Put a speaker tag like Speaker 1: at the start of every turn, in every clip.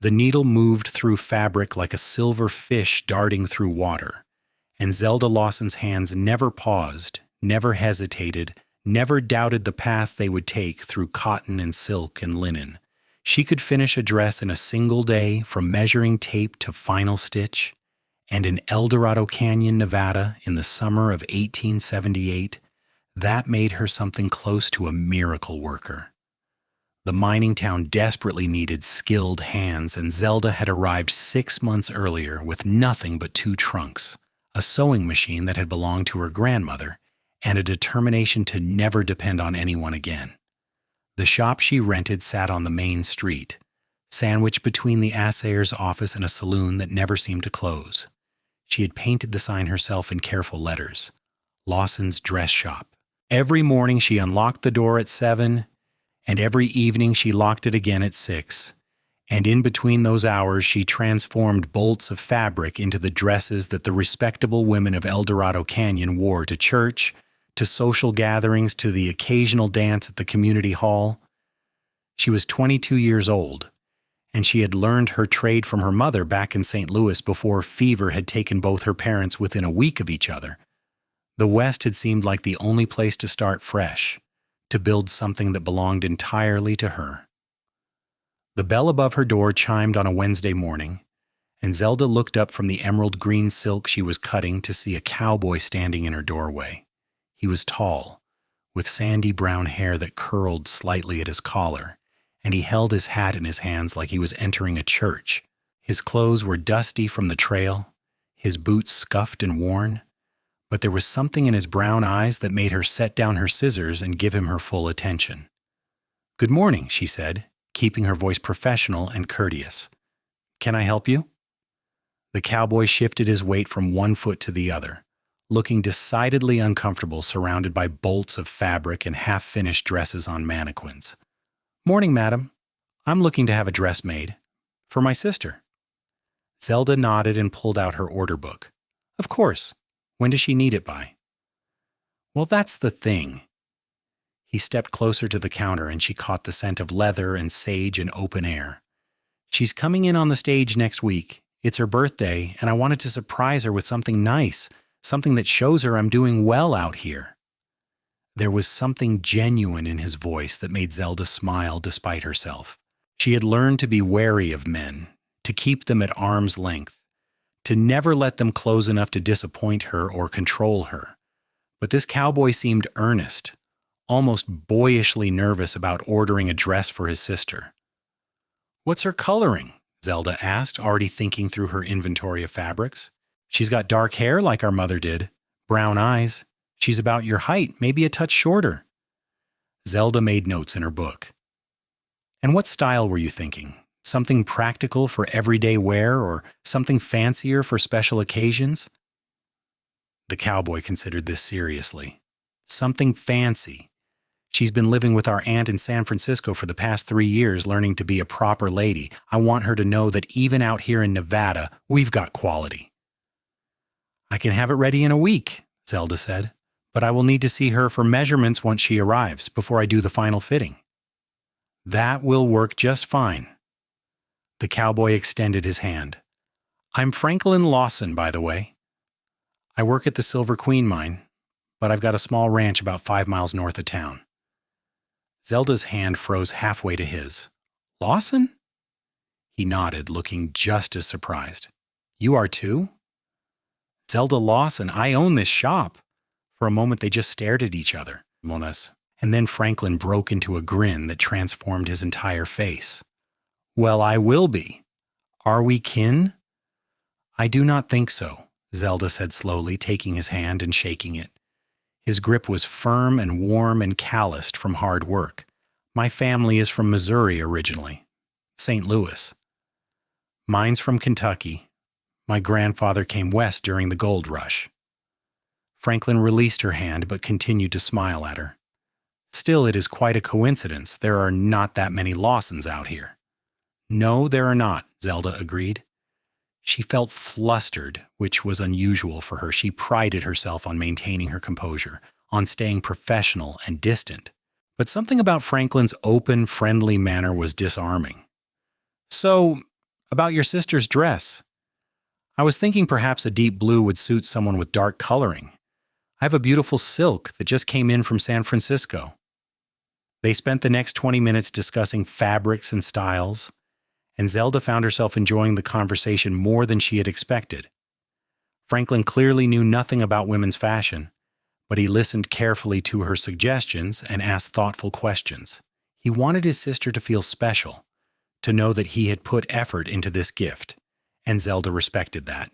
Speaker 1: The needle moved through fabric like a silver fish darting through water, and Zelda Lawson's hands never paused, never hesitated, never doubted the path they would take through cotton and silk and linen. She could finish a dress in a single day, from measuring tape to final stitch, and in El Dorado Canyon, Nevada, in the summer of 1878, that made her something close to a miracle worker. The mining town desperately needed skilled hands, and Zelda had arrived 6 months earlier with nothing but 2 trunks, a sewing machine that had belonged to her grandmother, and a determination to never depend on anyone again. The shop she rented sat on the main street, sandwiched between the assayer's office and a saloon that never seemed to close. She had painted the sign herself in careful letters, Lawson's Dress Shop. Every morning she unlocked the door at 7, and every evening she locked it again at 6, and in between those hours she transformed bolts of fabric into the dresses that the respectable women of El Dorado Canyon wore to church, to social gatherings, to the occasional dance at the community hall. She was 22 years old, and she had learned her trade from her mother back in St. Louis before fever had taken both her parents within a week of each other. The West had seemed like the only place to start fresh, to build something that belonged entirely to her. The bell above her door chimed on a Wednesday morning, and Zelda looked up from the emerald green silk she was cutting to see a cowboy standing in her doorway. He was tall, with sandy brown hair that curled slightly at his collar, and he held his hat in his hands like he was entering a church. His clothes were dusty from the trail, his boots scuffed and worn, but there was something in his brown eyes that made her set down her scissors and give him her full attention. "Good morning," she said, keeping her voice professional and courteous. "Can I help you?" The cowboy shifted his weight from one foot to the other, looking decidedly uncomfortable surrounded by bolts of fabric and half-finished dresses on mannequins. "Morning, madam. I'm looking to have a dress made. For my sister." Zelda nodded and pulled out her order book. "Of course. When does she need it by?" "Well, that's the thing." He stepped closer to the counter and she caught the scent of leather and sage and open air. "She's coming in on the stage next week. It's her birthday, and I wanted to surprise her with something nice, something that shows her I'm doing well out here." There was something genuine in his voice that made Zelda smile despite herself. She had learned to be wary of men, to keep them at arm's length, to never let them close enough to disappoint her or control her. But this cowboy seemed earnest, almost boyishly nervous about ordering a dress for his sister. "What's her coloring?" Zelda asked, already thinking through her inventory of fabrics. "She's got dark hair like our mother did, brown eyes. She's about your height, maybe a touch shorter." Zelda made notes in her book. "And what style were you thinking? Something practical for everyday wear, or something fancier for special occasions?" The cowboy considered this seriously. "Something fancy. She's been living with our aunt in San Francisco for the past 3 years, learning to be a proper lady. I want her to know that even out here in Nevada, we've got quality." "I can have it ready in a week," Zelda said, "but I will need to see her for measurements once she arrives, before I do the final fitting." "That will work just fine." The cowboy extended his hand. "I'm Franklin Lawson, by the way. I work at the Silver Queen mine, but I've got a small ranch about 5 miles north of town." Zelda's hand froze halfway to his. "Lawson?" He nodded, looking just as surprised. "You are too?" "Zelda Lawson, I own this shop." For a moment they just stared at each other, and then Franklin broke into a grin that transformed his entire face. "Well, I will be. Are we kin?" "I do not think so," Zelda said slowly, taking his hand and shaking it. His grip was firm and warm and calloused from hard work. "My family is from Missouri originally. St. Louis. Mine's from Kentucky. My grandfather came west during the gold rush." Franklin released her hand but continued to smile at her. "Still, it is quite a coincidence. There are not that many Lawsons out here." "No, there are not," Zelda agreed. She felt flustered, which was unusual for her. She prided herself on maintaining her composure, on staying professional and distant. But something about Franklin's open, friendly manner was disarming. "So, About your sister's dress. I was thinking perhaps a deep blue would suit someone with dark coloring. I have a beautiful silk that just came in from San Francisco." They spent the next 20 minutes discussing fabrics and styles, and Zelda found herself enjoying the conversation more than she had expected. Franklin clearly knew nothing about women's fashion, but he listened carefully to her suggestions and asked thoughtful questions. He wanted his sister to feel special, to know that he had put effort into this gift, and Zelda respected that.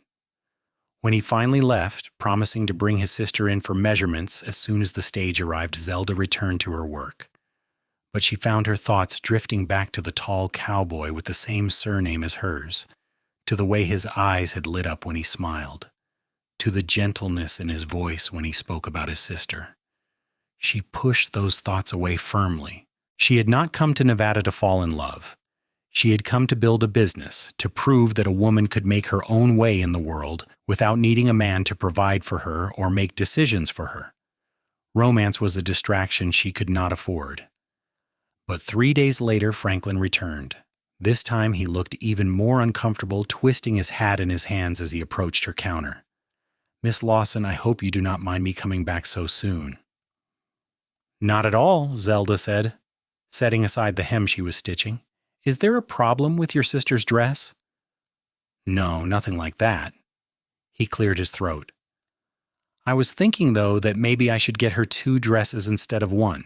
Speaker 1: When he finally left, promising to bring his sister in for measurements as soon as the stage arrived, Zelda returned to her work. But she found her thoughts drifting back to the tall cowboy with the same surname as hers, to the way his eyes had lit up when he smiled, to the gentleness in his voice when he spoke about his sister. She pushed those thoughts away firmly. She had not come to Nevada to fall in love. She had come to build a business, to prove that a woman could make her own way in the world without needing a man to provide for her or make decisions for her. Romance was a distraction she could not afford. But 3 days later, Franklin returned. This time he looked even more uncomfortable, twisting his hat in his hands as he approached her counter. "Miss Lawson, I hope you do not mind me coming back so soon." "Not at all," Zelda said, setting aside the hem she was stitching. "Is there a problem with your sister's dress?" "No, nothing like that." He cleared his throat. "I was thinking, though, that maybe I should get her 2 dresses instead of 1.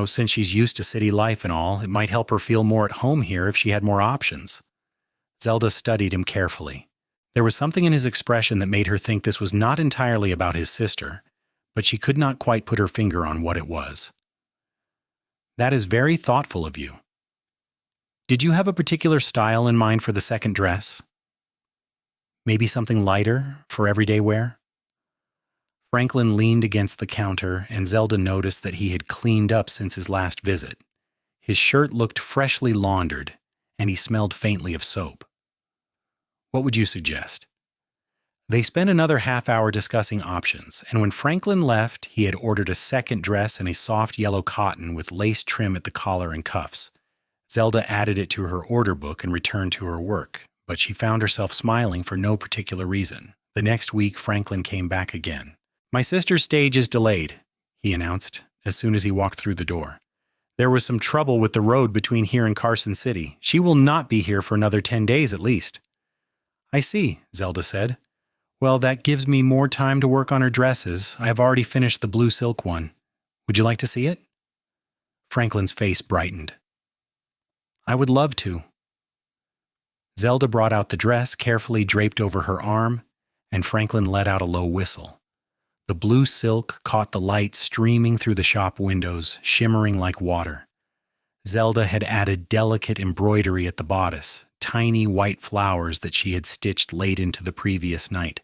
Speaker 1: Since she's used to city life and all, it might help her feel more at home here if she had more options." Zelda studied him carefully. There was something in his expression that made her think this was not entirely about his sister, but she could not quite put her finger on what it was. "That is very thoughtful of you. Did you have a particular style in mind for the second dress? Maybe something lighter for everyday wear?" Franklin leaned against the counter, and Zelda noticed that he had cleaned up since his last visit. His shirt looked freshly laundered, and he smelled faintly of soap. "What would you suggest?" They spent another half-hour discussing options, and when Franklin left, he had ordered a second dress in a soft yellow cotton with lace trim at the collar and cuffs. Zelda added it to her order book and returned to her work, but she found herself smiling for no particular reason. The next week, Franklin came back again. "My sister's stage is delayed," he announced as soon as he walked through the door. "There was some trouble with the road between here and Carson City. She will not be here for another 10 days at least." "I see," Zelda said. "Well, that gives me more time to work on her dresses. I have already finished the blue silk one. Would you like to see it?" Franklin's face brightened. "I would love to." Zelda brought out the dress, carefully draped over her arm, and Franklin let out a low whistle. The blue silk caught the light streaming through the shop windows, shimmering like water. Zelda had added delicate embroidery at the bodice, tiny white flowers that she had stitched late into the previous night.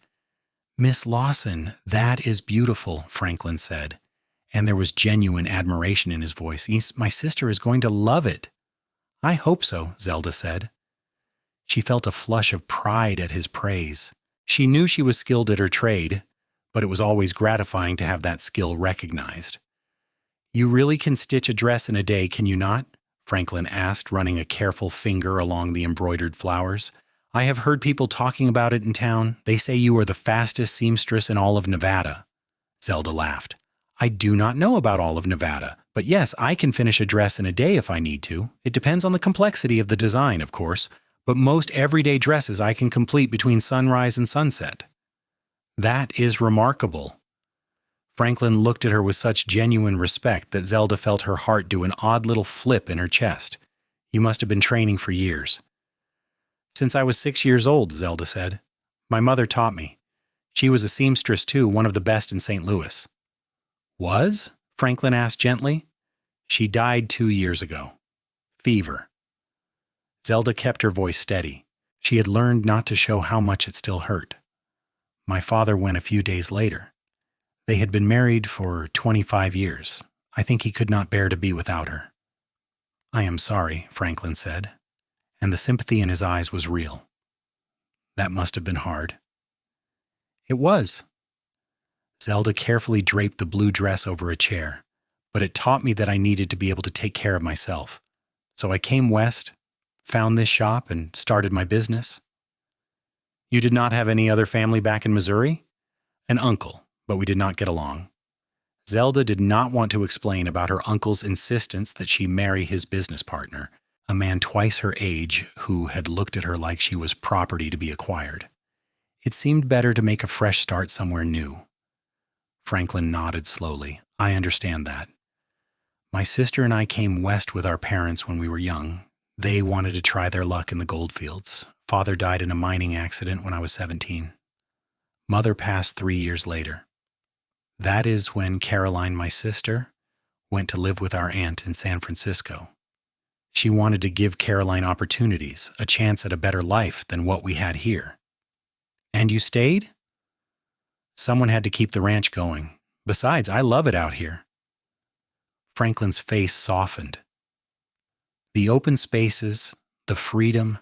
Speaker 1: "Miss Lawson, that is beautiful," Franklin said, and there was genuine admiration in his voice. "My sister is going to love it." "I hope so," Zelda said. She felt a flush of pride at his praise. She knew she was skilled at her trade, but it was always gratifying to have that skill recognized. "You really can stitch a dress in a day, can you not?" Franklin asked, running a careful finger along the embroidered flowers. "I have heard people talking about it in town. They say you are the fastest seamstress in all of Nevada." Zelda laughed. "I do not know about all of Nevada, but yes, I can finish a dress in a day if I need to. It depends on the complexity of the design, of course, but most everyday dresses I can complete between sunrise and sunset." "That is remarkable." Franklin looked at her with such genuine respect that Zelda felt her heart do an odd little flip in her chest. "You must have been training for years." "Since I was 6 years old," Zelda said. "My mother taught me. She was a seamstress too, one of the best in St. Louis." "Was?" Franklin asked gently. "She died 2 years ago. Fever." Zelda kept her voice steady. She had learned not to show how much it still hurt. "My father went a few days later. They had been married for 25 years. I think he could not bear to be without her." "I am sorry," Franklin said, and the sympathy in his eyes was real. "That must have been hard." "It was." Zelda carefully draped the blue dress over a chair, "but it taught me that I needed to be able to take care of myself. So I came west, found this shop and started my business. You did not have any other family back in Missouri? An uncle, but we did not get along. Zelda did not want to explain about her uncle's insistence that she marry his business partner, a man twice her age who had looked at her like she was property to be acquired. It seemed better to make a fresh start somewhere new. Franklin nodded slowly. I understand that. My sister and I came west with our parents when we were young. They wanted to try their luck in the goldfields. Father died in a mining accident when I was 17. Mother passed 3 years later. That is when Caroline, my sister, went to live with our aunt in San Francisco. She wanted to give Caroline opportunities, a chance at a better life than what we had here. And you stayed? Someone had to keep the ranch going. Besides, I love it out here. Franklin's face softened. The open spaces, the freedom.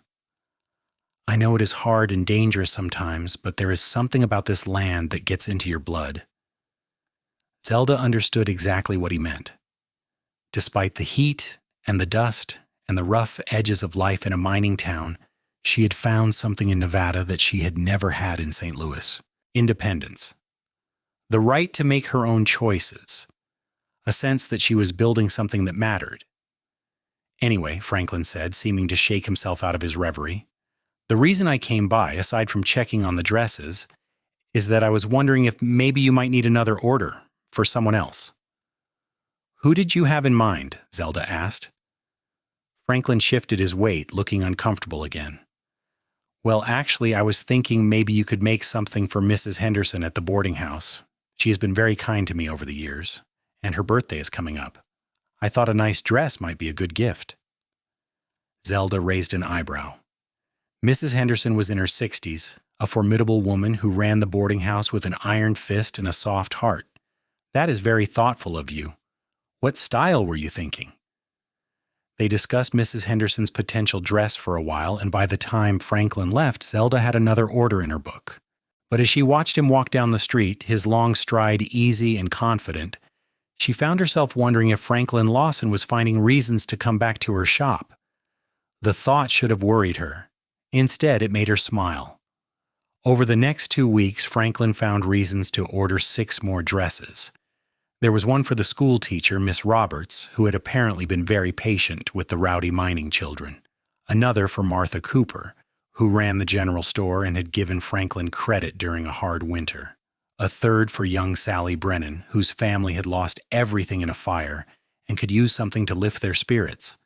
Speaker 1: I know it is hard and dangerous sometimes, but there is something about this land that gets into your blood. Zelda understood exactly what he meant. Despite the heat and the dust and the rough edges of life in a mining town, she had found something in Nevada that she had never had in St. Louis. Independence. The right to make her own choices. A sense that she was building something that mattered. Anyway, Franklin said, seeming to shake himself out of his reverie, the reason I came by, aside from checking on the dresses, is that I was wondering if maybe you might need another order for someone else. Who did you have in mind? Zelda asked. Franklin shifted his weight, looking uncomfortable again. Well, actually, I was thinking maybe you could make something for Mrs. Henderson at the boarding house. She has been very kind to me over the years, and her birthday is coming up. I thought a nice dress might be a good gift. Zelda raised an eyebrow. Mrs. Henderson was in her 60s, a formidable woman who ran the boarding house with an iron fist and a soft heart. That is very thoughtful of you. What style were you thinking? They discussed Mrs. Henderson's potential dress for a while, and by the time Franklin left, Zelda had another order in her book. But as she watched him walk down the street, his long stride easy and confident, she found herself wondering if Franklin Lawson was finding reasons to come back to her shop. The thought should have worried her. Instead, it made her smile. Over the next 2 weeks, Franklin found reasons to order 6 more dresses. There was one for the school teacher, Miss Roberts, who had apparently been very patient with the rowdy mining children. Another for Martha Cooper, who ran the general store and had given Franklin credit during a hard winter. A third for young Sally Brennan, whose family had lost everything in a fire and could use something to lift their spirits.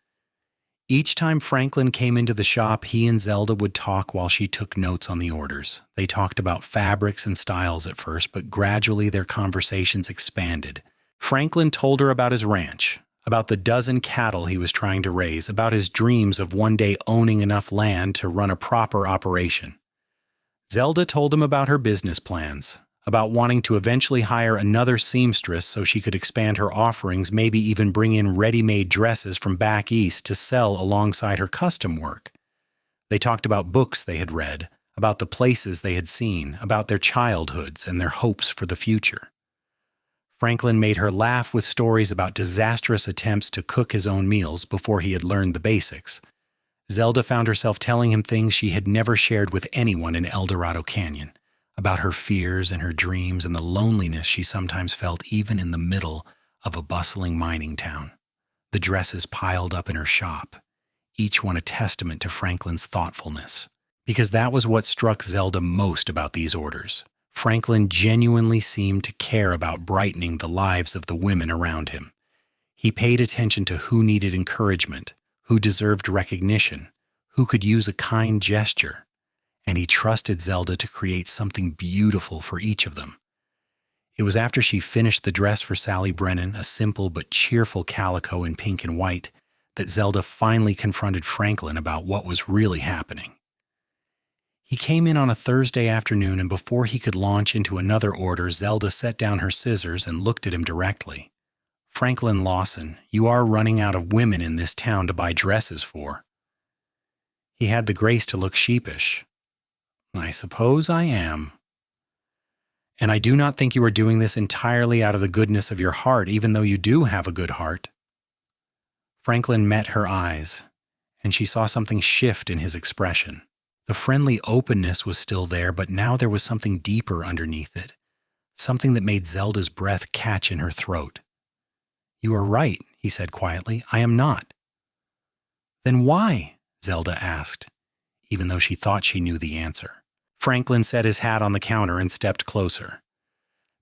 Speaker 1: Each time Franklin came into the shop, he and Zelda would talk while she took notes on the orders. They talked about fabrics and styles at first, but gradually their conversations expanded. Franklin told her about his ranch, about the dozen cattle he was trying to raise, about his dreams of one day owning enough land to run a proper operation. Zelda told him about her business plans, about wanting to eventually hire another seamstress so she could expand her offerings, maybe even bring in ready-made dresses from back east to sell alongside her custom work. They talked about books they had read, about the places they had seen, about their childhoods and their hopes for the future. Franklin made her laugh with stories about disastrous attempts to cook his own meals before he had learned the basics. Zelda found herself telling him things she had never shared with anyone in El Dorado Canyon, about her fears and her dreams and the loneliness she sometimes felt even in the middle of a bustling mining town. The dresses piled up in her shop, each one a testament to Franklin's thoughtfulness. Because that was what struck Zelda most about these orders. Franklin genuinely seemed to care about brightening the lives of the women around him. He paid attention to who needed encouragement, who deserved recognition, who could use a kind gesture, and he trusted Zelda to create something beautiful for each of them. It was after she finished the dress for Sally Brennan, a simple but cheerful calico in pink and white, that Zelda finally confronted Franklin about what was really happening. He came in on a Thursday afternoon, and before he could launch into another order, Zelda set down her scissors and looked at him directly. Franklin Lawson, you are running out of women in this town to buy dresses for. He had the grace to look sheepish. I suppose I am. And I do not think you are doing this entirely out of the goodness of your heart, even though you do have a good heart. Franklin met her eyes, and she saw something shift in his expression. The friendly openness was still there, but now there was something deeper underneath it, something that made Zelda's breath catch in her throat. "You are right," he said quietly. "I am not." "Then why?" Zelda asked, even though she thought she knew the answer. Franklin set his hat on the counter and stepped closer.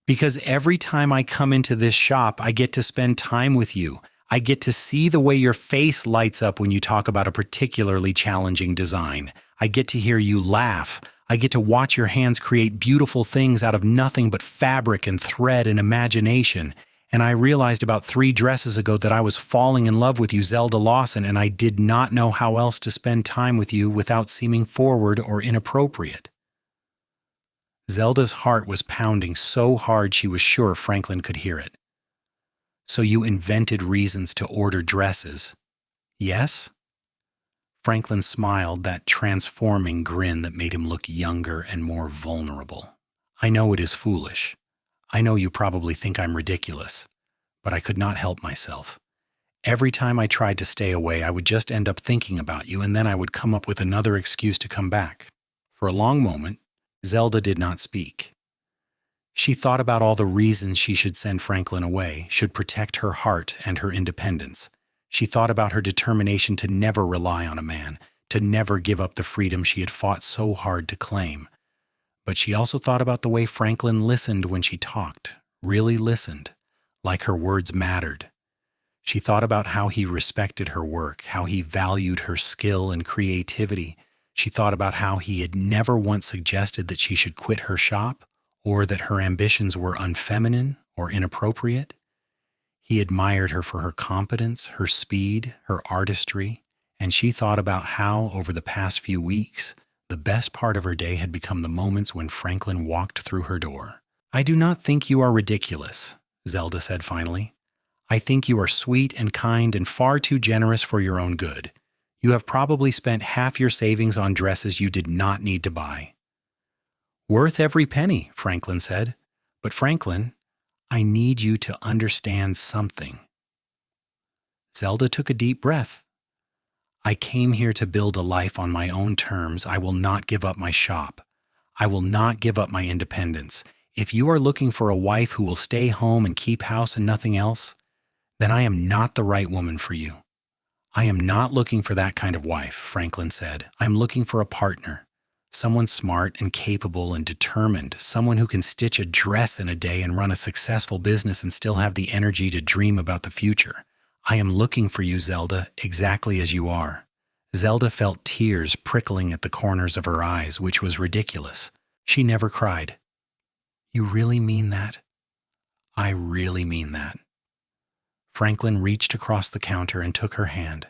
Speaker 1: "Because every time I come into this shop, I get to spend time with you. I get to see the way your face lights up when you talk about a particularly challenging design. I get to hear you laugh. I get to watch your hands create beautiful things out of nothing but fabric and thread and imagination. And I realized about 3 dresses ago that I was falling in love with you, Zelda Lawson, and I did not know how else to spend time with you without seeming forward or inappropriate." Zelda's heart was pounding so hard she was sure Franklin could hear it. "So you invented reasons to order dresses?" "Yes?" Franklin smiled, that transforming grin that made him look younger and more vulnerable. "I know it is foolish. I know you probably think I'm ridiculous, but I could not help myself. Every time I tried to stay away, I would just end up thinking about you, and then I would come up with another excuse to come back." For a long moment, Zelda did not speak. She thought about all the reasons she should send Franklin away, should protect her heart and her independence. She thought about her determination to never rely on a man, to never give up the freedom she had fought so hard to claim. But she also thought about the way Franklin listened when she talked, really listened, like her words mattered. She thought about how he respected her work, how he valued her skill and creativity. She thought about how he had never once suggested that she should quit her shop, or that her ambitions were unfeminine or inappropriate. He admired her for her competence, her speed, her artistry, and she thought about how, over the past few weeks, the best part of her day had become the moments when Franklin walked through her door. "I do not think you are ridiculous," Zelda said finally. "I think you are sweet and kind and far too generous for your own good. You have probably spent half your savings on dresses you did not need to buy." "Worth every penny," Franklin said. "But Franklin, I need you to understand something." Zelda took a deep breath. "I came here to build a life on my own terms. I will not give up my shop. I will not give up my independence. If you are looking for a wife who will stay home and keep house and nothing else, then I am not the right woman for you." "I am not looking for that kind of wife," Franklin said. "I am looking for a partner. Someone smart and capable and determined, someone who can stitch a dress in a day and run a successful business and still have the energy to dream about the future. I am looking for you, Zelda, exactly as you are." Zelda felt tears prickling at the corners of her eyes, which was ridiculous. She never cried. "You really mean that?" "I really mean that." Franklin reached across the counter and took her hand,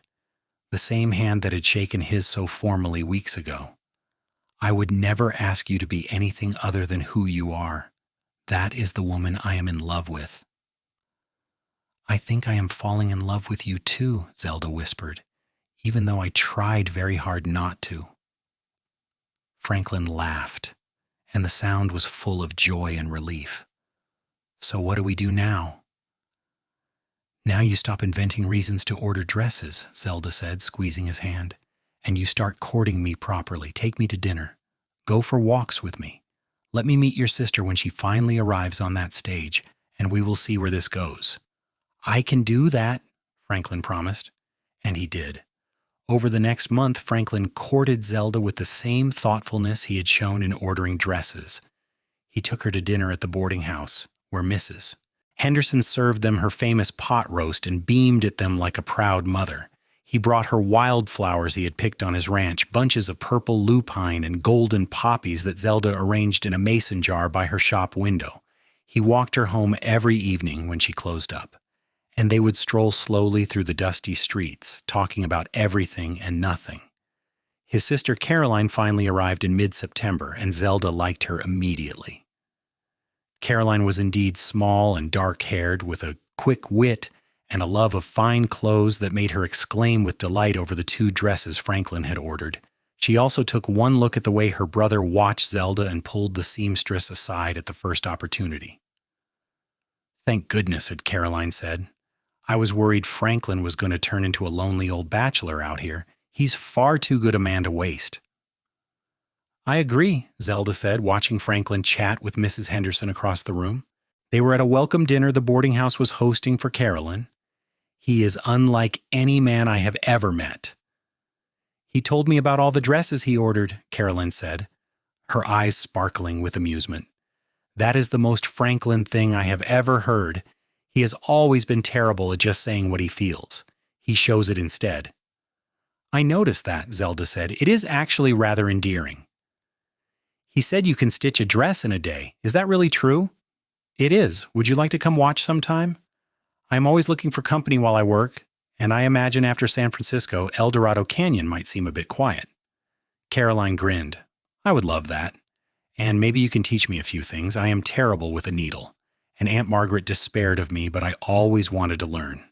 Speaker 1: the same hand that had shaken his so formally weeks ago. "I would never ask you to be anything other than who you are. That is the woman I am in love with." "I think I am falling in love with you too," Zelda whispered, "even though I tried very hard not to." Franklin laughed, and the sound was full of joy and relief. "So what do we do now?" "Now you stop inventing reasons to order dresses," Zelda said, squeezing his hand. "And you start courting me properly. Take me to dinner. Go for walks with me. Let me meet your sister when she finally arrives on that stage, and we will see where this goes." "I can do that," Franklin promised. And he did. Over the next month, Franklin courted Zelda with the same thoughtfulness he had shown in ordering dresses. He took her to dinner at the boarding house, where Mrs. Henderson served them her famous pot roast and beamed at them like a proud mother. He brought her wildflowers he had picked on his ranch, bunches of purple lupine and golden poppies that Zelda arranged in a mason jar by her shop window. He walked her home every evening when she closed up, and they would stroll slowly through the dusty streets, talking about everything and nothing. His sister Caroline finally arrived in mid-September, and Zelda liked her immediately. Caroline was indeed small and dark-haired, with a quick wit and a love of fine clothes that made her exclaim with delight over the 2 dresses Franklin had ordered. She also took one look at the way her brother watched Zelda and pulled the seamstress aside at the first opportunity. "Thank goodness," had Caroline said. "I was worried Franklin was going to turn into a lonely old bachelor out here. He's far too good a man to waste. I agree, Zelda said, watching Franklin chat with Mrs. Henderson across the room. They were at a welcome dinner the boarding house was hosting for Carolyn. He is unlike any man I have ever met. He told me about all the dresses he ordered, Carolyn said, her eyes sparkling with amusement. That is the most Franklin thing I have ever heard. He has always been terrible at just saying what he feels. He shows it instead. I noticed that, Zelda said. It is actually rather endearing. He said you can stitch a dress in a day. Is that really true? It is. Would you like to come watch sometime? I am always looking for company while I work, and I imagine after San Francisco, El Dorado Canyon might seem a bit quiet. Caroline grinned. I would love that. And maybe you can teach me a few things. I am terrible with a needle. And Aunt Margaret despaired of me, but I always wanted to learn.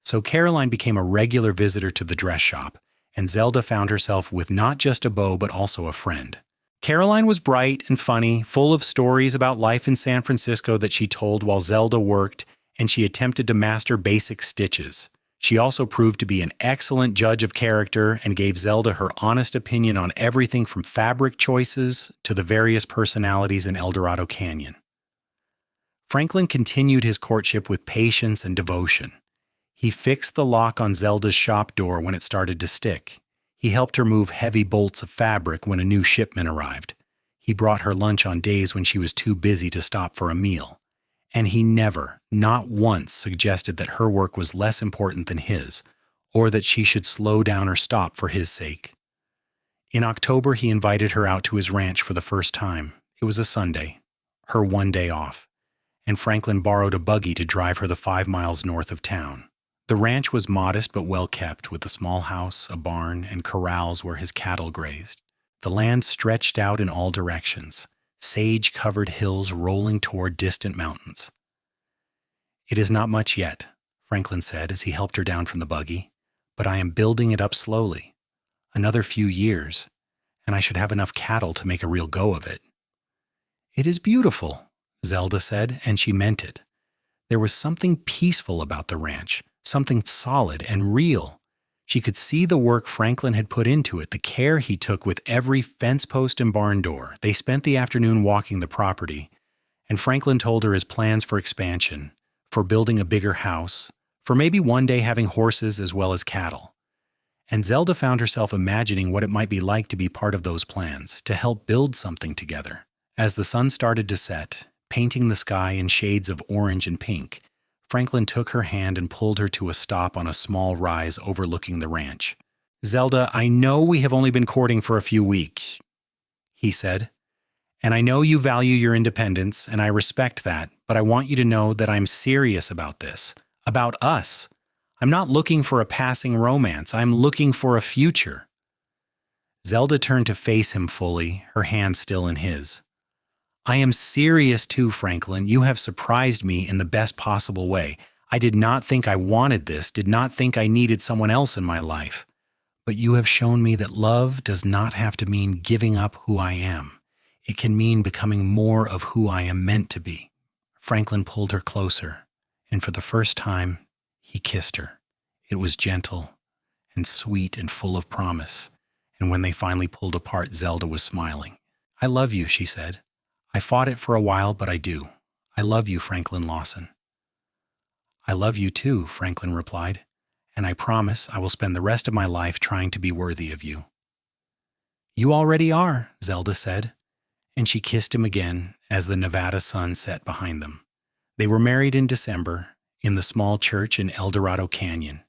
Speaker 1: So Caroline became a regular visitor to the dress shop, and Zelda found herself with not just a beau but also a friend. Caroline was bright and funny, full of stories about life in San Francisco that she told while Zelda worked, and she attempted to master basic stitches. She also proved to be an excellent judge of character and gave Zelda her honest opinion on everything from fabric choices to the various personalities in El Dorado Canyon. Franklin continued his courtship with patience and devotion. He fixed the lock on Zelda's shop door when it started to stick. He helped her move heavy bolts of fabric when a new shipment arrived. He brought her lunch on days when she was too busy to stop for a meal. And he never, not once, suggested that her work was less important than his, or that she should slow down or stop for his sake. In October, he invited her out to his ranch for the first time. It was a Sunday, her one day off, and Franklin borrowed a buggy to drive her the 5 miles north of town. The ranch was modest but well kept, with a small house, a barn, and corrals where his cattle grazed. The land stretched out in all directions, sage-covered hills rolling toward distant mountains. It is not much yet, Franklin said as he helped her down from the buggy, but I am building it up slowly. Another few years, and I should have enough cattle to make a real go of it. It is beautiful, Zelda said, and she meant it. There was something peaceful about the ranch, something solid and real. She could see the work Franklin had put into it, the care he took with every fence post and barn door. They spent the afternoon walking the property, and Franklin told her his plans for expansion, for building a bigger house, for maybe one day having horses as well as cattle. And Zelda found herself imagining what it might be like to be part of those plans, to help build something together. As the sun started to set, painting the sky in shades of orange and pink, Franklin took her hand and pulled her to a stop on a small rise overlooking the ranch. Zelda, I know we have only been courting for a few weeks, he said, and I know you value your independence, and I respect that, but I want you to know that I'm serious about this, about us. I'm not looking for a passing romance. I'm looking for a future. Zelda turned to face him fully, her hand still in his. I am serious too, Franklin. You have surprised me in the best possible way. I did not think I wanted this, did not think I needed someone else in my life. But you have shown me that love does not have to mean giving up who I am. It can mean becoming more of who I am meant to be. Franklin pulled her closer, and for the first time, he kissed her. It was gentle and sweet and full of promise, and when they finally pulled apart, Zelda was smiling. I love you, she said. I fought it for a while, but I do. I love you, Franklin Lawson. I love you too, Franklin replied, and I promise I will spend the rest of my life trying to be worthy of you. You already are, Zelda said, and she kissed him again as the Nevada sun set behind them. They were married in December in the small church in El Dorado Canyon.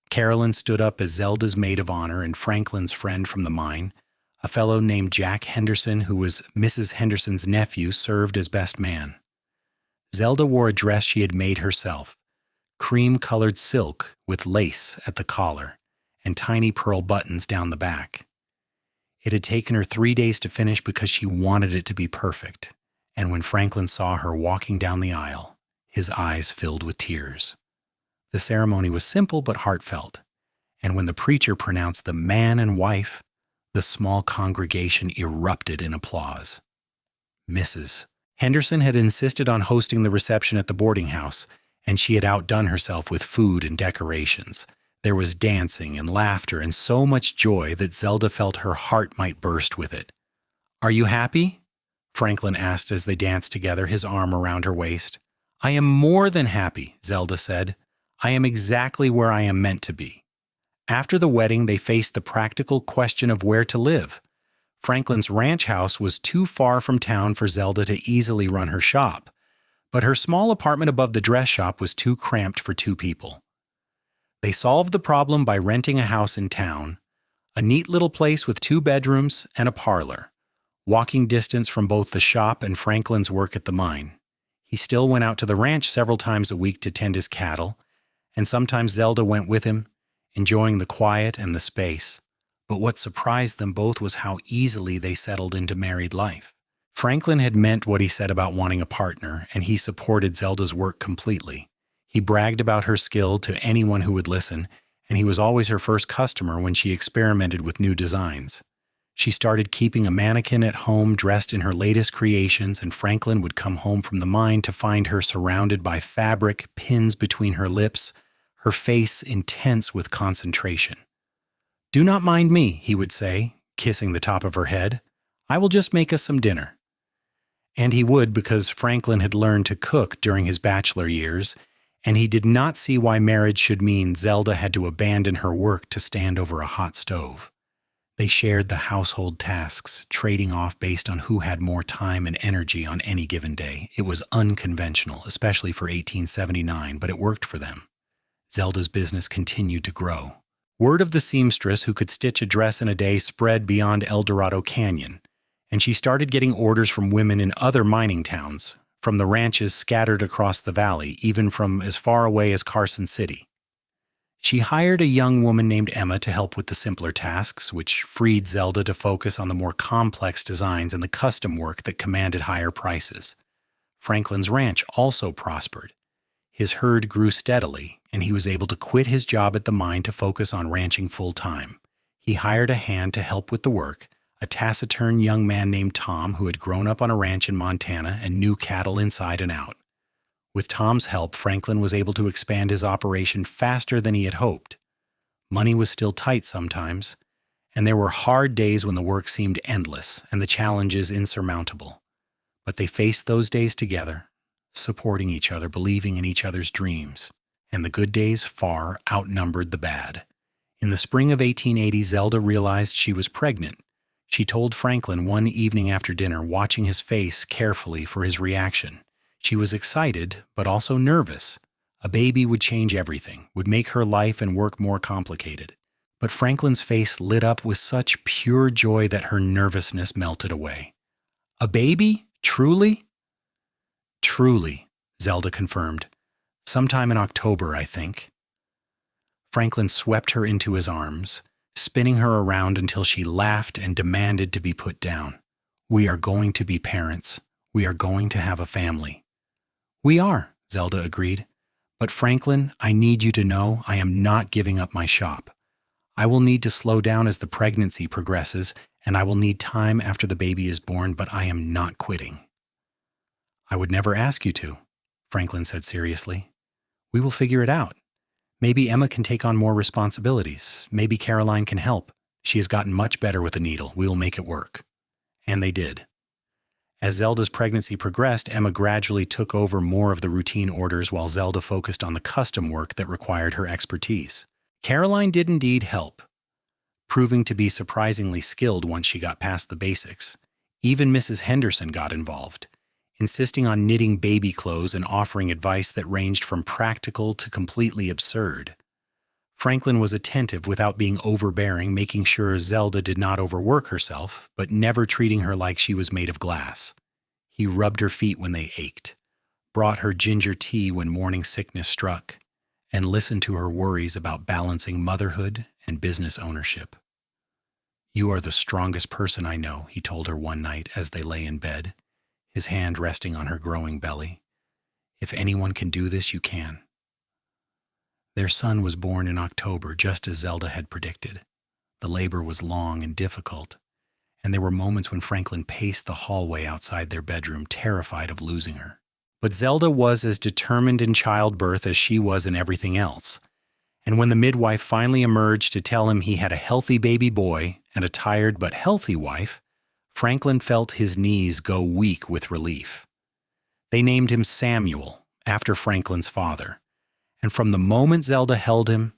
Speaker 1: Carolyn stood up as Zelda's maid of honor and Franklin's friend from the mine. A fellow named Jack Henderson, who was Mrs. Henderson's nephew, served as best man. Zelda wore a dress she had made herself, cream-colored silk with lace at the collar and tiny pearl buttons down the back. It had taken her 3 days to finish because she wanted it to be perfect, and when Franklin saw her walking down the aisle, his eyes filled with tears. The ceremony was simple but heartfelt, and when the preacher pronounced them man and wife, the small congregation erupted in applause. Mrs. Henderson had insisted on hosting the reception at the boarding house, and she had outdone herself with food and decorations. There was dancing and laughter and so much joy that Zelda felt her heart might burst with it. "Are you happy?" Franklin asked as they danced together, his arm around her waist. "I am more than happy," Zelda said. "I am exactly where I am meant to be." After the wedding, they faced the practical question of where to live. Franklin's ranch house was too far from town for Zelda to easily run her shop, but her small apartment above the dress shop was too cramped for two people. They solved the problem by renting a house in town, a neat little place with 2 bedrooms and a parlor, walking distance from both the shop and Franklin's work at the mine. He still went out to the ranch several times a week to tend his cattle, and sometimes Zelda went with him, enjoying the quiet and the space. But what surprised them both was how easily they settled into married life. Franklin had meant what he said about wanting a partner, and he supported Zelda's work completely. He bragged about her skill to anyone who would listen, and he was always her first customer when she experimented with new designs. She started keeping a mannequin at home dressed in her latest creations, and Franklin would come home from the mine to find her surrounded by fabric, pins between her lips, her face intense with concentration. "Do not mind me," he would say, kissing the top of her head. "I will just make us some dinner." And he would, because Franklin had learned to cook during his bachelor years, and he did not see why marriage should mean Zelda had to abandon her work to stand over a hot stove. They shared the household tasks, trading off based on who had more time and energy on any given day. It was unconventional, especially for 1879, but it worked for them. Zelda's business continued to grow. Word of the seamstress who could stitch a dress in a day spread beyond El Dorado Canyon, and she started getting orders from women in other mining towns, from the ranches scattered across the valley, even from as far away as Carson City. She hired a young woman named Emma to help with the simpler tasks, which freed Zelda to focus on the more complex designs and the custom work that commanded higher prices. Franklin's ranch also prospered. His herd grew steadily, and he was able to quit his job at the mine to focus on ranching full-time. He hired a hand to help with the work, a taciturn young man named Tom who had grown up on a ranch in Montana and knew cattle inside and out. With Tom's help, Franklin was able to expand his operation faster than he had hoped. Money was still tight sometimes, and there were hard days when the work seemed endless and the challenges insurmountable. But they faced those days together, supporting each other, believing in each other's dreams, and the good days far outnumbered the bad. In the spring of 1880, Zelda realized she was pregnant. She told Franklin one evening after dinner, watching his face carefully for his reaction. She was excited, but also nervous. A baby would change everything, would make her life and work more complicated. But Franklin's face lit up with such pure joy that her nervousness melted away. "A baby? Truly?" "Truly," Zelda confirmed. "Sometime in October, I think." Franklin swept her into his arms, spinning her around until she laughed and demanded to be put down. "We are going to be parents. We are going to have a family." "We are," Zelda agreed. "But Franklin, I need you to know I am not giving up my shop. I will need to slow down as the pregnancy progresses, and I will need time after the baby is born, but I am not quitting." "I would never ask you to," Franklin said seriously. "We will figure it out. Maybe Emma can take on more responsibilities. Maybe Caroline can help. She has gotten much better with a needle. We will make it work." And they did. As Zelda's pregnancy progressed, Emma gradually took over more of the routine orders while Zelda focused on the custom work that required her expertise. Caroline did indeed help, proving to be surprisingly skilled once she got past the basics. Even Mrs. Henderson got involved, insisting on knitting baby clothes and offering advice that ranged from practical to completely absurd. Franklin was attentive without being overbearing, making sure Zelda did not overwork herself, but never treating her like she was made of glass. He rubbed her feet when they ached, brought her ginger tea when morning sickness struck, and listened to her worries about balancing motherhood and business ownership. "You are the strongest person I know," he told her one night as they lay in bed, his hand resting on her growing belly. "If anyone can do this, you can." Their son was born in October, just as Zelda had predicted. The labor was long and difficult, and there were moments when Franklin paced the hallway outside their bedroom, terrified of losing her. But Zelda was as determined in childbirth as she was in everything else, And when the midwife finally emerged to tell him he had a healthy baby boy and a tired but healthy wife, Franklin felt his knees go weak with relief. They named him Samuel, after Franklin's father. And from the moment Zelda held him,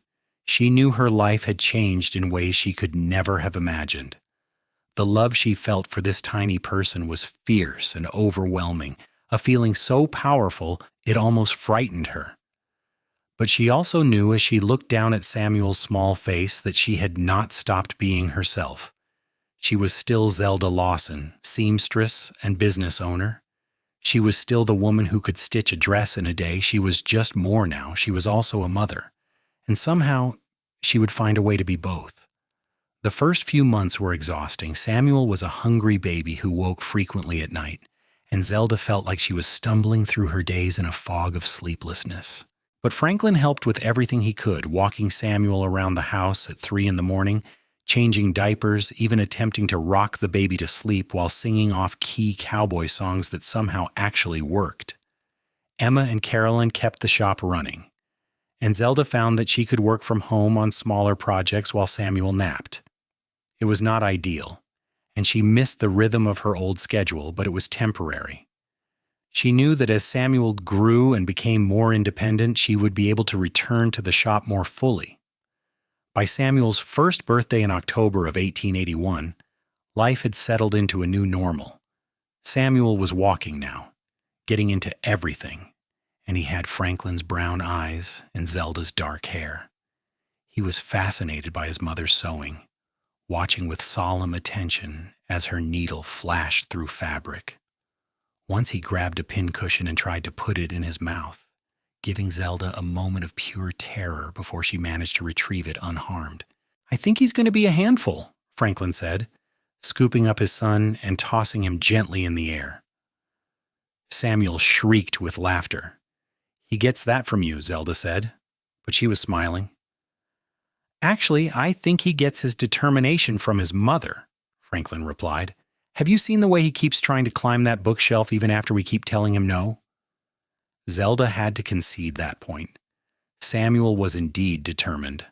Speaker 1: she knew her life had changed in ways she could never have imagined. The love she felt for this tiny person was fierce and overwhelming, a feeling so powerful it almost frightened her. But she also knew as she looked down at Samuel's small face that she had not stopped being herself. She was still Zelda Lawson, seamstress and business owner. She was still the woman who could stitch a dress in a day. She was just more now. She was also a mother. And somehow, she would find a way to be both. The first few months were exhausting. Samuel was a hungry baby who woke frequently at night, and Zelda felt like she was stumbling through her days in a fog of sleeplessness. But Franklin helped with everything he could, walking Samuel around the house at 3 a.m, changing diapers, even attempting to rock the baby to sleep while singing off-key cowboy songs that somehow actually worked. Emma and Carolyn kept the shop running, and Zelda found that she could work from home on smaller projects while Samuel napped. It was not ideal, and she missed the rhythm of her old schedule, but it was temporary. She knew that as Samuel grew and became more independent, she would be able to return to the shop more fully. By Samuel's first birthday in October of 1881, life had settled into a new normal. Samuel was walking now, getting into everything, and he had Franklin's brown eyes and Zelda's dark hair. He was fascinated by his mother's sewing, watching with solemn attention as her needle flashed through fabric. Once he grabbed a pincushion and tried to put it in his mouth, giving Zelda a moment of pure terror before she managed to retrieve it unharmed. "I think he's going to be a handful," Franklin said, scooping up his son and tossing him gently in the air. Samuel shrieked with laughter. "He gets that from you," Zelda said, but she was smiling. "Actually, I think he gets his determination from his mother," Franklin replied. "Have you seen the way he keeps trying to climb that bookshelf even after we keep telling him no?" Zelda had to concede that point. Samuel was indeed determined,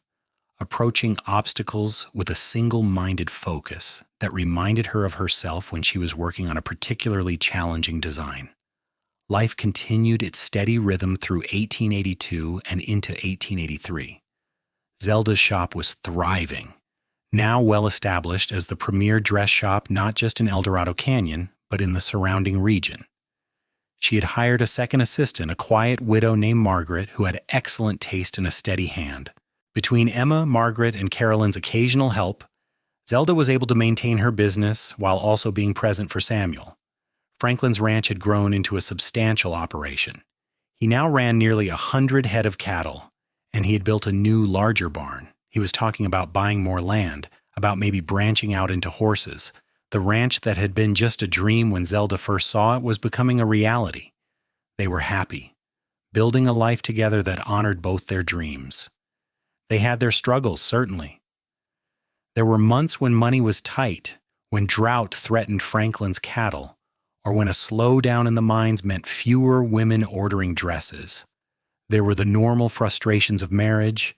Speaker 1: approaching obstacles with a single-minded focus that reminded her of herself when she was working on a particularly challenging design. Life continued its steady rhythm through 1882 and into 1883. Zelda's shop was thriving, now well established as the premier dress shop not just in El Dorado Canyon, but in the surrounding region. She had hired a second assistant, a quiet widow named Margaret, who had excellent taste and a steady hand. Between Emma, Margaret, and Carolyn's occasional help, Zelda was able to maintain her business while also being present for Samuel. Franklin's ranch had grown into a substantial operation. He now ran nearly 100 head of cattle, and he had built a new, larger barn. He was talking about buying more land, about maybe branching out into horses. The ranch that had been just a dream when Zelda first saw it was becoming a reality. They were happy, building a life together that honored both their dreams. They had their struggles, certainly. There were months when money was tight, when drought threatened Franklin's cattle, or when a slowdown in the mines meant fewer women ordering dresses. There were the normal frustrations of marriage,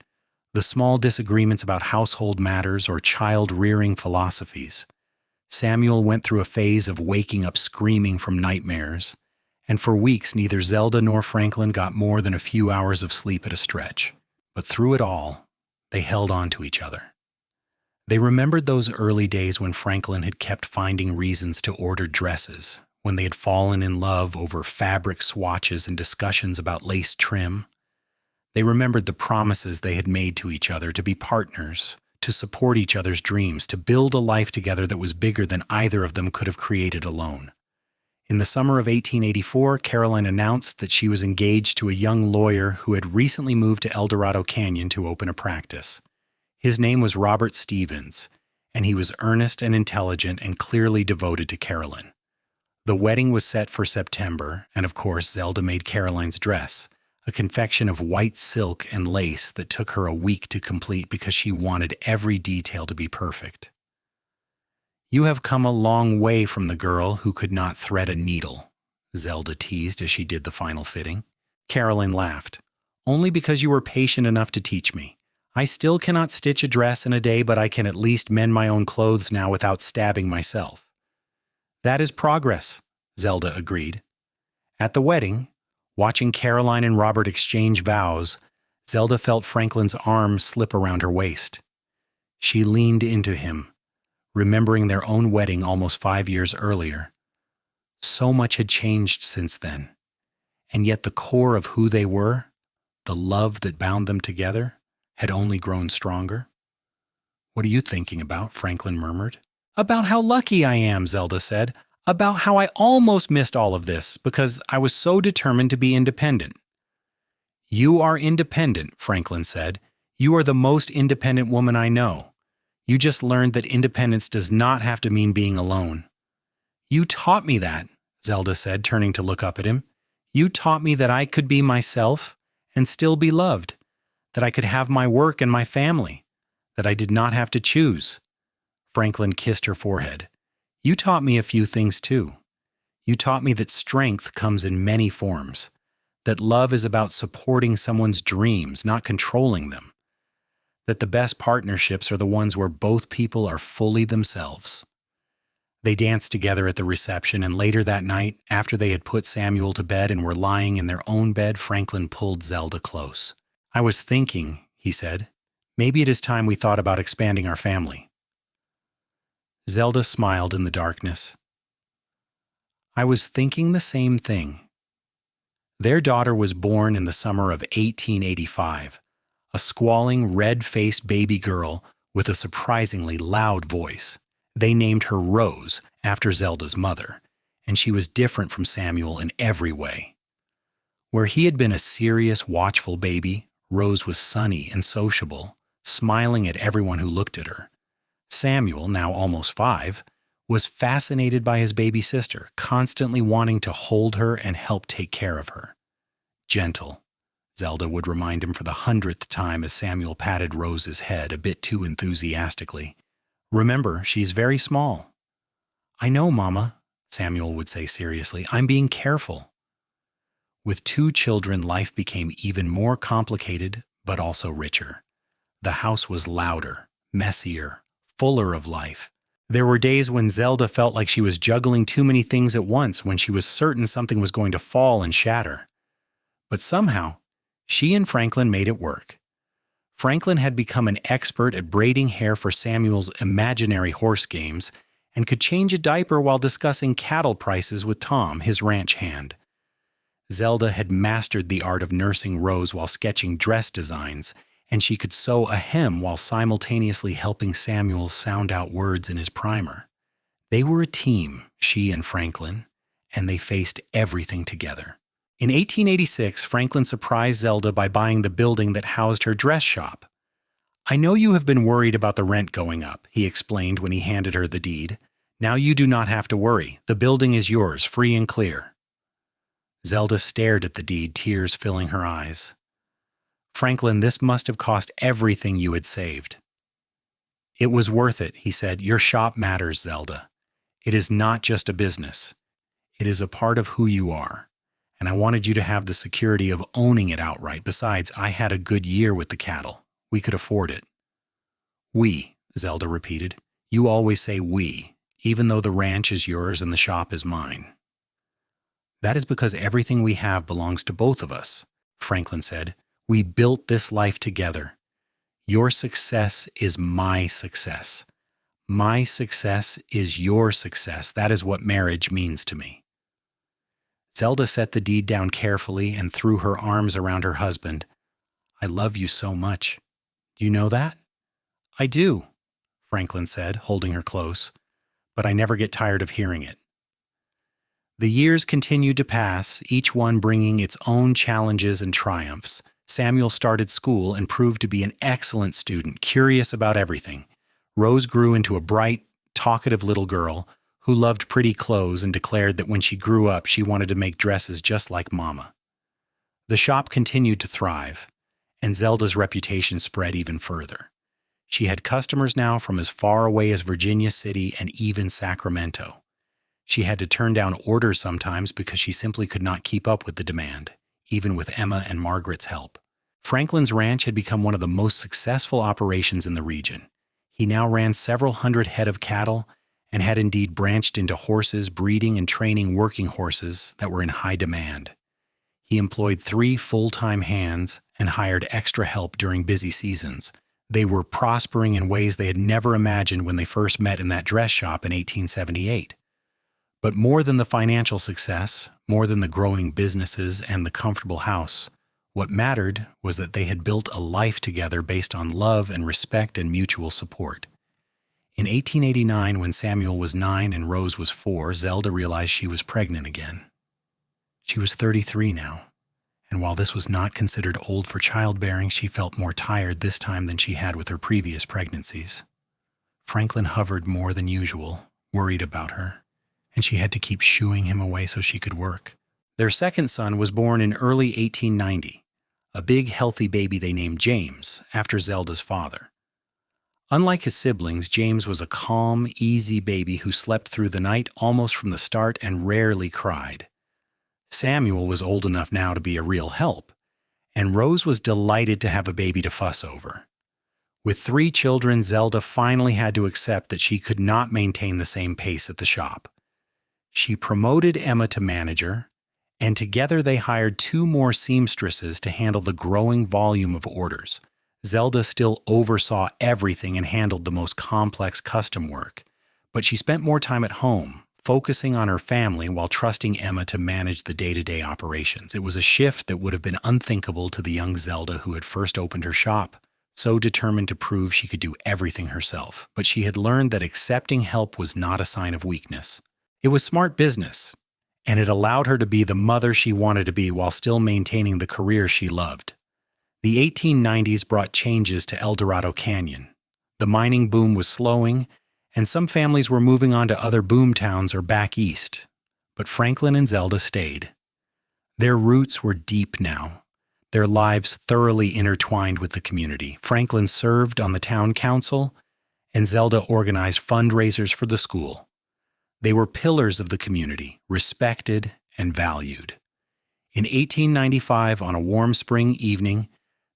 Speaker 1: the small disagreements about household matters or child-rearing philosophies. Samuel went through a phase of waking up screaming from nightmares, and for weeks neither Zelda nor Franklin got more than a few hours of sleep at a stretch. But through it all, they held on to each other. They remembered those early days when Franklin had kept finding reasons to order dresses, when they had fallen in love over fabric swatches and discussions about lace trim. They remembered the promises they had made to each other to be partners, to support each other's dreams, to build a life together that was bigger than either of them could have created alone. In the summer of 1884, Caroline announced that she was engaged to a young lawyer who had recently moved to El Dorado Canyon to open a practice. His name was Robert Stevens, and he was earnest and intelligent and clearly devoted to Caroline. The wedding was set for September, and of course Zelda made Caroline's dress, a confection of white silk and lace that took her a week to complete because she wanted every detail to be perfect. "You have come a long way from the girl who could not thread a needle," Zelda teased as she did the final fitting. Caroline laughed. "Only because you were patient enough to teach me. I still cannot stitch a dress in a day, but I can at least mend my own clothes now without stabbing myself." "That is progress," Zelda agreed. At the wedding, watching Caroline and Robert exchange vows, Zelda felt Franklin's arm slip around her waist. She leaned into him, remembering their own wedding almost 5 years earlier. So much had changed since then, and yet the core of who they were, the love that bound them together, had only grown stronger. "What are you thinking about?" Franklin murmured. "About how lucky I am," Zelda said. "About how I almost missed all of this because I was so determined to be independent." "You are independent," Franklin said. "You are the most independent woman I know. You just learned that independence does not have to mean being alone." "You taught me that," Zelda said, turning to look up at him. "You taught me that I could be myself and still be loved, that I could have my work and my family, that I did not have to choose." Franklin kissed her forehead. "You taught me a few things too. You taught me that strength comes in many forms, that love is about supporting someone's dreams, not controlling them, that the best partnerships are the ones where both people are fully themselves." They danced together at the reception, and later that night, after they had put Samuel to bed and were lying in their own bed, Franklin pulled Zelda close. "I was thinking," he said, "maybe it is time we thought about expanding our family." Zelda smiled in the darkness. "I was thinking the same thing." Their daughter was born in the summer of 1885, a squalling, red-faced baby girl with a surprisingly loud voice. They named her Rose after Zelda's mother, and she was different from Samuel in every way. Where he had been a serious, watchful baby, Rose was sunny and sociable, smiling at everyone who looked at her. Samuel, now almost 5, was fascinated by his baby sister, constantly wanting to hold her and help take care of her. "Gentle," Zelda would remind him for the 100th time as Samuel patted Rose's head a bit too enthusiastically. "Remember, she's very small." "I know, Mama," Samuel would say seriously. "I'm being careful." With 2 children, life became even more complicated, but also richer. The house was louder, messier, fuller of life. There were days when Zelda felt like she was juggling too many things at once, when she was certain something was going to fall and shatter. But somehow, she and Franklin made it work. Franklin had become an expert at braiding hair for Samuel's imaginary horse games and could change a diaper while discussing cattle prices with Tom, his ranch hand. Zelda had mastered the art of nursing Rose while sketching dress designs, and she could sew a hem while simultaneously helping Samuel sound out words in his primer. They were a team, she and Franklin, and they faced everything together. In 1886, Franklin surprised Zelda by buying the building that housed her dress shop. "I know you have been worried about the rent going up," he explained when he handed her the deed. "Now you do not have to worry. The building is yours, free and clear." Zelda stared at the deed, tears filling her eyes. "Franklin, this must have cost everything you had saved." "It was worth it," he said. "Your shop matters, Zelda. It is not just a business. It is a part of who you are. And I wanted you to have the security of owning it outright. Besides, I had a good year with the cattle. We could afford it." "We," Zelda repeated. "You always say we, even though the ranch is yours and the shop is mine." "That is because everything we have belongs to both of us," Franklin said. "We built this life together. Your success is my success. My success is your success. That is what marriage means to me." Zelda set the deed down carefully and threw her arms around her husband. "I love you so much. Do you know that?" "I do," Franklin said, holding her close, "but I never get tired of hearing it." The years continued to pass, each one bringing its own challenges and triumphs. Samuel started school and proved to be an excellent student, curious about everything. Rose grew into a bright, talkative little girl who loved pretty clothes and declared that when she grew up she wanted to make dresses just like Mama. The shop continued to thrive, and Zelda's reputation spread even further. She had customers now from as far away as Virginia City and even Sacramento. She had to turn down orders sometimes because she simply could not keep up with the demand, even with Emma and Margaret's help. Franklin's ranch had become one of the most successful operations in the region. He now ran several hundred head of cattle and had indeed branched into horses, breeding and training working horses that were in high demand. He employed 3 full-time hands and hired extra help during busy seasons. They were prospering in ways they had never imagined when they first met in that dress shop in 1878. But more than the financial success, more than the growing businesses and the comfortable house, what mattered was that they had built a life together based on love and respect and mutual support. In 1889, when Samuel was 9 and Rose was 4, Zelda realized she was pregnant again. She was 33 now, and while this was not considered old for childbearing, she felt more tired this time than she had with her previous pregnancies. Franklin hovered more than usual, worried about her, and she had to keep shooing him away so she could work. Their second son was born in early 1890, a big, healthy baby they named James, after Zelda's father. Unlike his siblings, James was a calm, easy baby who slept through the night almost from the start and rarely cried. Samuel was old enough now to be a real help, and Rose was delighted to have a baby to fuss over. With 3 children, Zelda finally had to accept that she could not maintain the same pace at the shop. She promoted Emma to manager, and together they hired 2 more seamstresses to handle the growing volume of orders. Zelda still oversaw everything and handled the most complex custom work, but she spent more time at home, focusing on her family while trusting Emma to manage the day-to-day operations. It was a shift that would have been unthinkable to the young Zelda who had first opened her shop, so determined to prove she could do everything herself. But she had learned that accepting help was not a sign of weakness. It was smart business, and it allowed her to be the mother she wanted to be while still maintaining the career she loved. The 1890s brought changes to El Dorado Canyon. The mining boom was slowing, and some families were moving on to other boom towns or back east. But Franklin and Zelda stayed. Their roots were deep now, their lives thoroughly intertwined with the community. Franklin served on the town council, and Zelda organized fundraisers for the school. They were pillars of the community, respected and valued. In 1895, on a warm spring evening,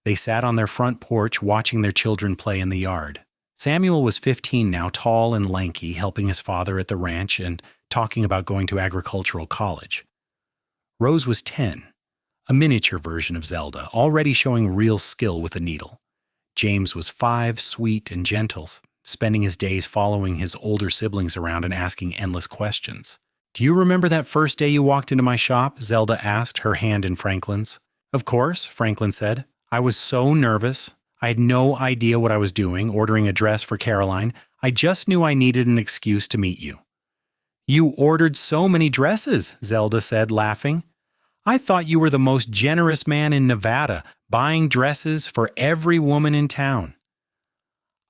Speaker 1: they sat on their front porch watching their children play in the yard. Samuel was 15 now, tall and lanky, helping his father at the ranch and talking about going to agricultural college. Rose was 10, a miniature version of Zelda, already showing real skill with a needle. James was 5, sweet and gentle, spending his days following his older siblings around and asking endless questions. "Do you remember that first day you walked into my shop?" Zelda asked, her hand in Franklin's. "Of course," Franklin said. "I was so nervous. I had no idea what I was doing, ordering a dress for Caroline. I just knew I needed an excuse to meet you." "You ordered so many dresses," Zelda said, laughing. "I thought you were the most generous man in Nevada, buying dresses for every woman in town."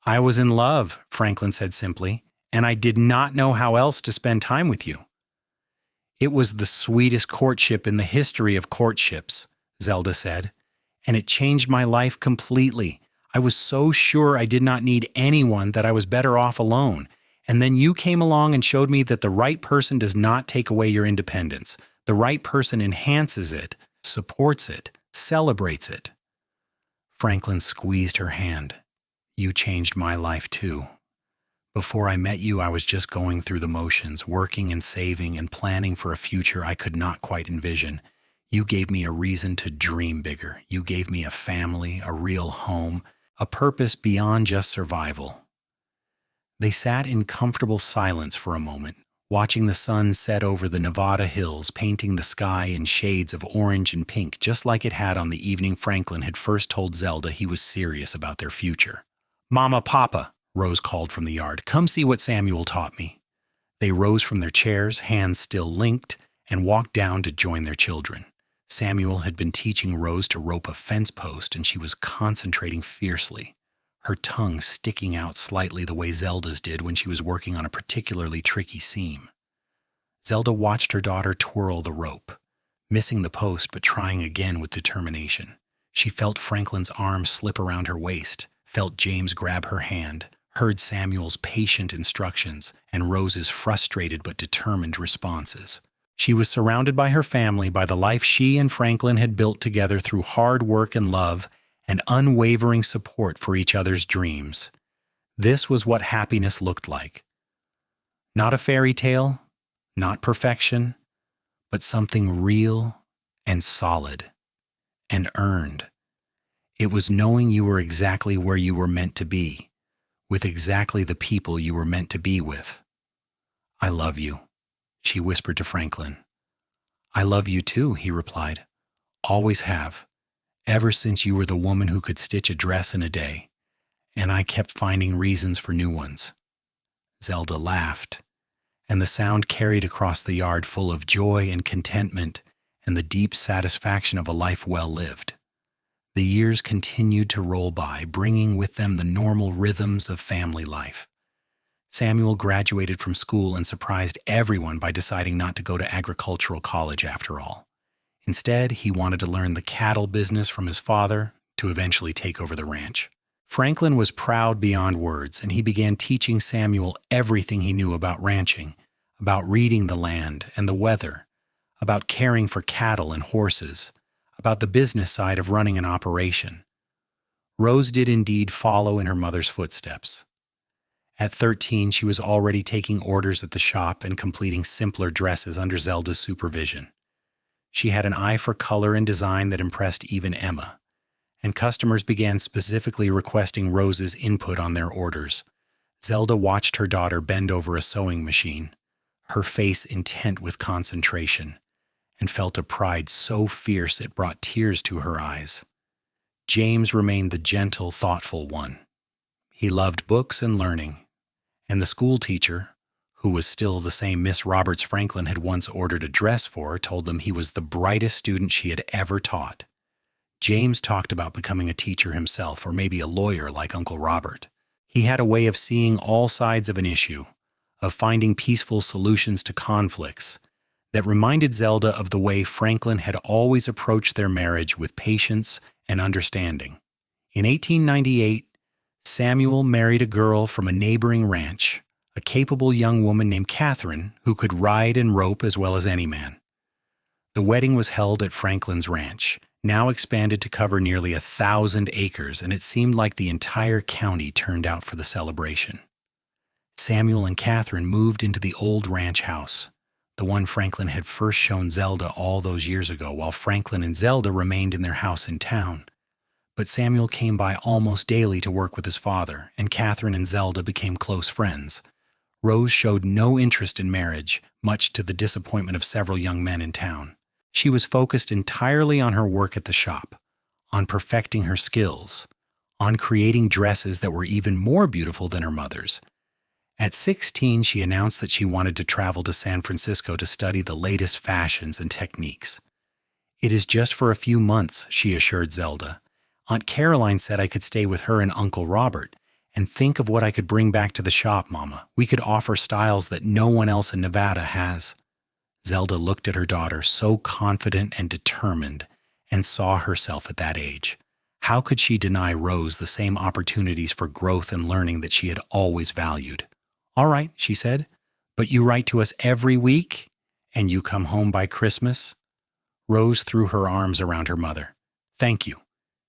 Speaker 1: "I was in love," Franklin said simply, "and I did not know how else to spend time with you." "It was the sweetest courtship in the history of courtships," Zelda said, "and it changed my life completely. I was so sure I did not need anyone, that I was better off alone. And then you came along and showed me that the right person does not take away your independence. The right person enhances it, supports it, celebrates it." Franklin squeezed her hand. "You changed my life too. Before I met you, I was just going through the motions, working and saving and planning for a future I could not quite envision. You gave me a reason to dream bigger. You gave me a family, a real home, a purpose beyond just survival." They sat in comfortable silence for a moment, watching the sun set over the Nevada hills, painting the sky in shades of orange and pink, just like it had on the evening Franklin had first told Zelda he was serious about their future. "Mama, Papa," Rose called from the yard, "come see what Samuel taught me." They rose from their chairs, hands still linked, and walked down to join their children. Samuel had been teaching Rose to rope a fence post, and she was concentrating fiercely, her tongue sticking out slightly the way Zelda's did when she was working on a particularly tricky seam. Zelda watched her daughter twirl the rope, missing the post but trying again with determination. She felt Franklin's arm slip around her waist, felt James grab her hand, heard Samuel's patient instructions and Rose's frustrated but determined responses. She was surrounded by her family, by the life she and Franklin had built together through hard work and love, and unwavering support for each other's dreams. This was what happiness looked like. Not a fairy tale, not perfection, but something real and solid and earned. It was knowing you were exactly where you were meant to be, with exactly the people you were meant to be with. "I love you," she whispered to Franklin. "I love you too," he replied. "Always have, ever since you were the woman who could stitch a dress in a day, and I kept finding reasons for new ones." Zelda laughed, and the sound carried across the yard full of joy and contentment and the deep satisfaction of a life well lived. The years continued to roll by, bringing with them the normal rhythms of family life. Samuel graduated from school and surprised everyone by deciding not to go to agricultural college after all. Instead, he wanted to learn the cattle business from his father to eventually take over the ranch. Franklin was proud beyond words, and he began teaching Samuel everything he knew about ranching, about reading the land and the weather, about caring for cattle and horses, about the business side of running an operation. Rose did indeed follow in her mother's footsteps. At 13, she was already taking orders at the shop and completing simpler dresses under Zelda's supervision. She had an eye for color and design that impressed even Emma, and customers began specifically requesting Rose's input on their orders. Zelda watched her daughter bend over a sewing machine, her face intent with concentration, and felt a pride so fierce it brought tears to her eyes. James remained the gentle, thoughtful one. He loved books and learning, and the school teacher, who was still the same Miss Roberts Franklin had once ordered a dress for, told them he was the brightest student she had ever taught. James talked about becoming a teacher himself, or maybe a lawyer like Uncle Robert. He had a way of seeing all sides of an issue, of finding peaceful solutions to conflicts, that reminded Zelda of the way Franklin had always approached their marriage with patience and understanding. In 1898, Samuel married a girl from a neighboring ranch, a capable young woman named Catherine who could ride and rope as well as any man. The wedding was held at Franklin's ranch, now expanded to cover nearly 1,000 acres, and it seemed like the entire county turned out for the celebration. Samuel and Catherine moved into the old ranch house, the one Franklin had first shown Zelda all those years ago, while Franklin and Zelda remained in their house in town. But Samuel came by almost daily to work with his father, and Catherine and Zelda became close friends. Rose showed no interest in marriage, much to the disappointment of several young men in town. She was focused entirely on her work at the shop, on perfecting her skills, on creating dresses that were even more beautiful than her mother's. At 16, she announced that she wanted to travel to San Francisco to study the latest fashions and techniques. "It is just for a few months," she assured Zelda. "Aunt Caroline said I could stay with her and Uncle Robert. And think of what I could bring back to the shop, Mama. We could offer styles that no one else in Nevada has." Zelda looked at her daughter, so confident and determined, and saw herself at that age. How could she deny Rose the same opportunities for growth and learning that she had always valued? "All right," she said, "but you write to us every week, and you come home by Christmas?" Rose threw her arms around her mother. "Thank you.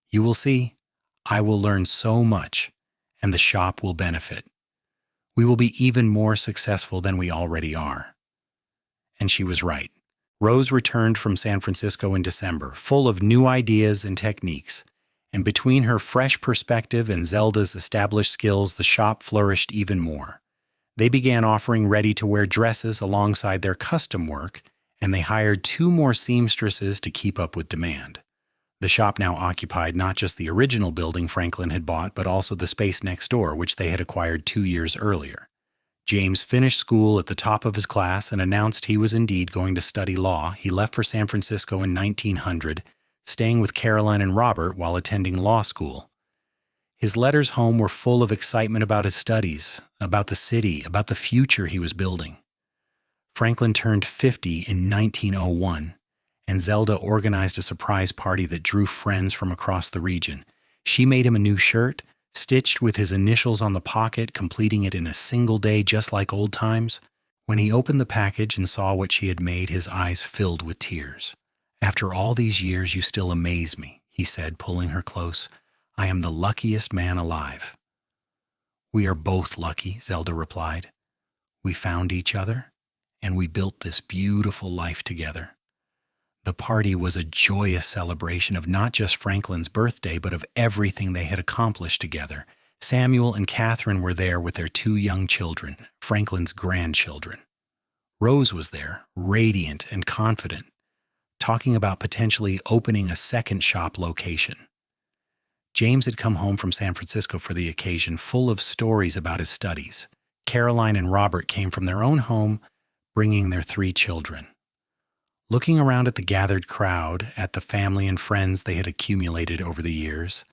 Speaker 1: You will see, I will learn so much, and the shop will benefit. We will be even more successful than we already are." And she was right. Rose returned from San Francisco in December, full of new ideas and techniques, and between her fresh perspective and Zelda's established skills, the shop flourished even more. They began offering ready-to-wear dresses alongside their custom work, and they hired 2 more seamstresses to keep up with demand. The shop now occupied not just the original building Franklin had bought, but also the space next door, which they had acquired 2 years earlier. James finished school at the top of his class and announced he was indeed going to study law. He left for San Francisco in 1900, staying with Caroline and Robert while attending law school. His letters home were full of excitement about his studies, about the city, about the future he was building. Franklin turned 50 in 1901, and Zelda organized a surprise party that drew friends from across the region. She made him a new shirt, stitched with his initials on the pocket, completing it in a single day just like old times. When he opened the package and saw what she had made, his eyes filled with tears. "After all these years, you still amaze me," he said, pulling her close. I am the luckiest man alive." "We are both lucky," Zelda replied. "We found each other, and we built this beautiful life together." The party was a joyous celebration of not just Franklin's birthday, but of everything they had accomplished together. Samuel and Catherine were there with their 2 young children, Franklin's grandchildren. Rose was there, radiant and confident, talking about potentially opening a second shop location. James had come home from San Francisco for the occasion, full of stories about his studies. Caroline and Robert came from their own home, bringing their 3 children. Looking around at the gathered crowd, at the family and friends they had accumulated over the years,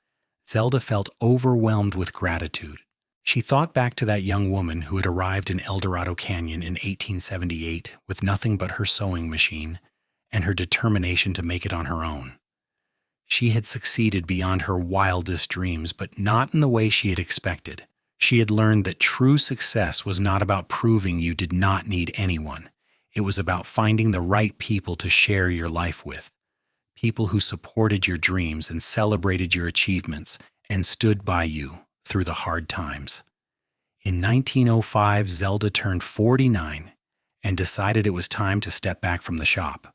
Speaker 1: Zelda felt overwhelmed with gratitude. She thought back to that young woman who had arrived in El Dorado Canyon in 1878 with nothing but her sewing machine and her determination to make it on her own. She had succeeded beyond her wildest dreams, but not in the way she had expected. She had learned that true success was not about proving you did not need anyone. It was about finding the right people to share your life with, people who supported your dreams and celebrated your achievements and stood by you through the hard times. In 1905, Zelda turned 49 and decided it was time to step back from the shop.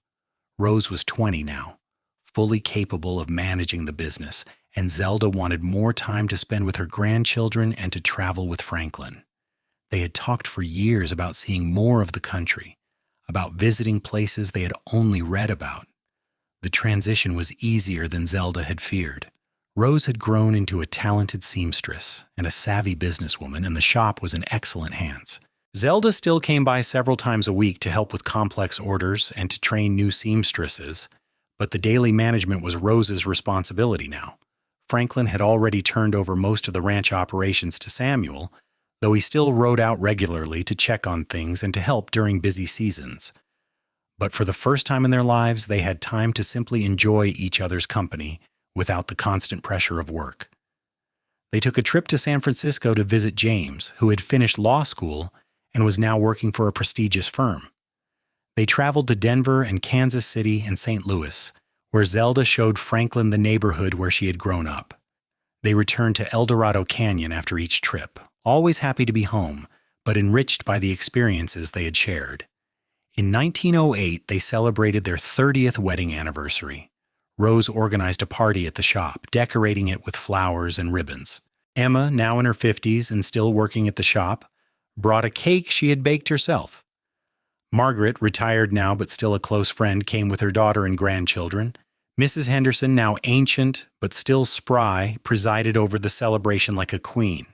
Speaker 1: Rose was 20 now, fully capable of managing the business, and Zelda wanted more time to spend with her grandchildren and to travel with Franklin. They had talked for years about seeing more of the country, about visiting places they had only read about. The transition was easier than Zelda had feared. Rose had grown into a talented seamstress and a savvy businesswoman, and the shop was in excellent hands. Zelda still came by several times a week to help with complex orders and to train new seamstresses, but the daily management was Rose's responsibility now. Franklin had already turned over most of the ranch operations to Samuel, though he still rode out regularly to check on things and to help during busy seasons. But for the first time in their lives, they had time to simply enjoy each other's company without the constant pressure of work. They took a trip to San Francisco to visit James, who had finished law school and was now working for a prestigious firm. They traveled to Denver and Kansas City and St. Louis, where Zelda showed Franklin the neighborhood where she had grown up. They returned to El Dorado Canyon after each trip, always happy to be home, but enriched by the experiences they had shared. In 1908, they celebrated their 30th wedding anniversary. Rose organized a party at the shop, decorating it with flowers and ribbons. Emma, now in her 50s and still working at the shop, brought a cake she had baked herself. Margaret, retired now but still a close friend, came with her daughter and grandchildren. Mrs. Henderson, now ancient but still spry, presided over the celebration like a queen.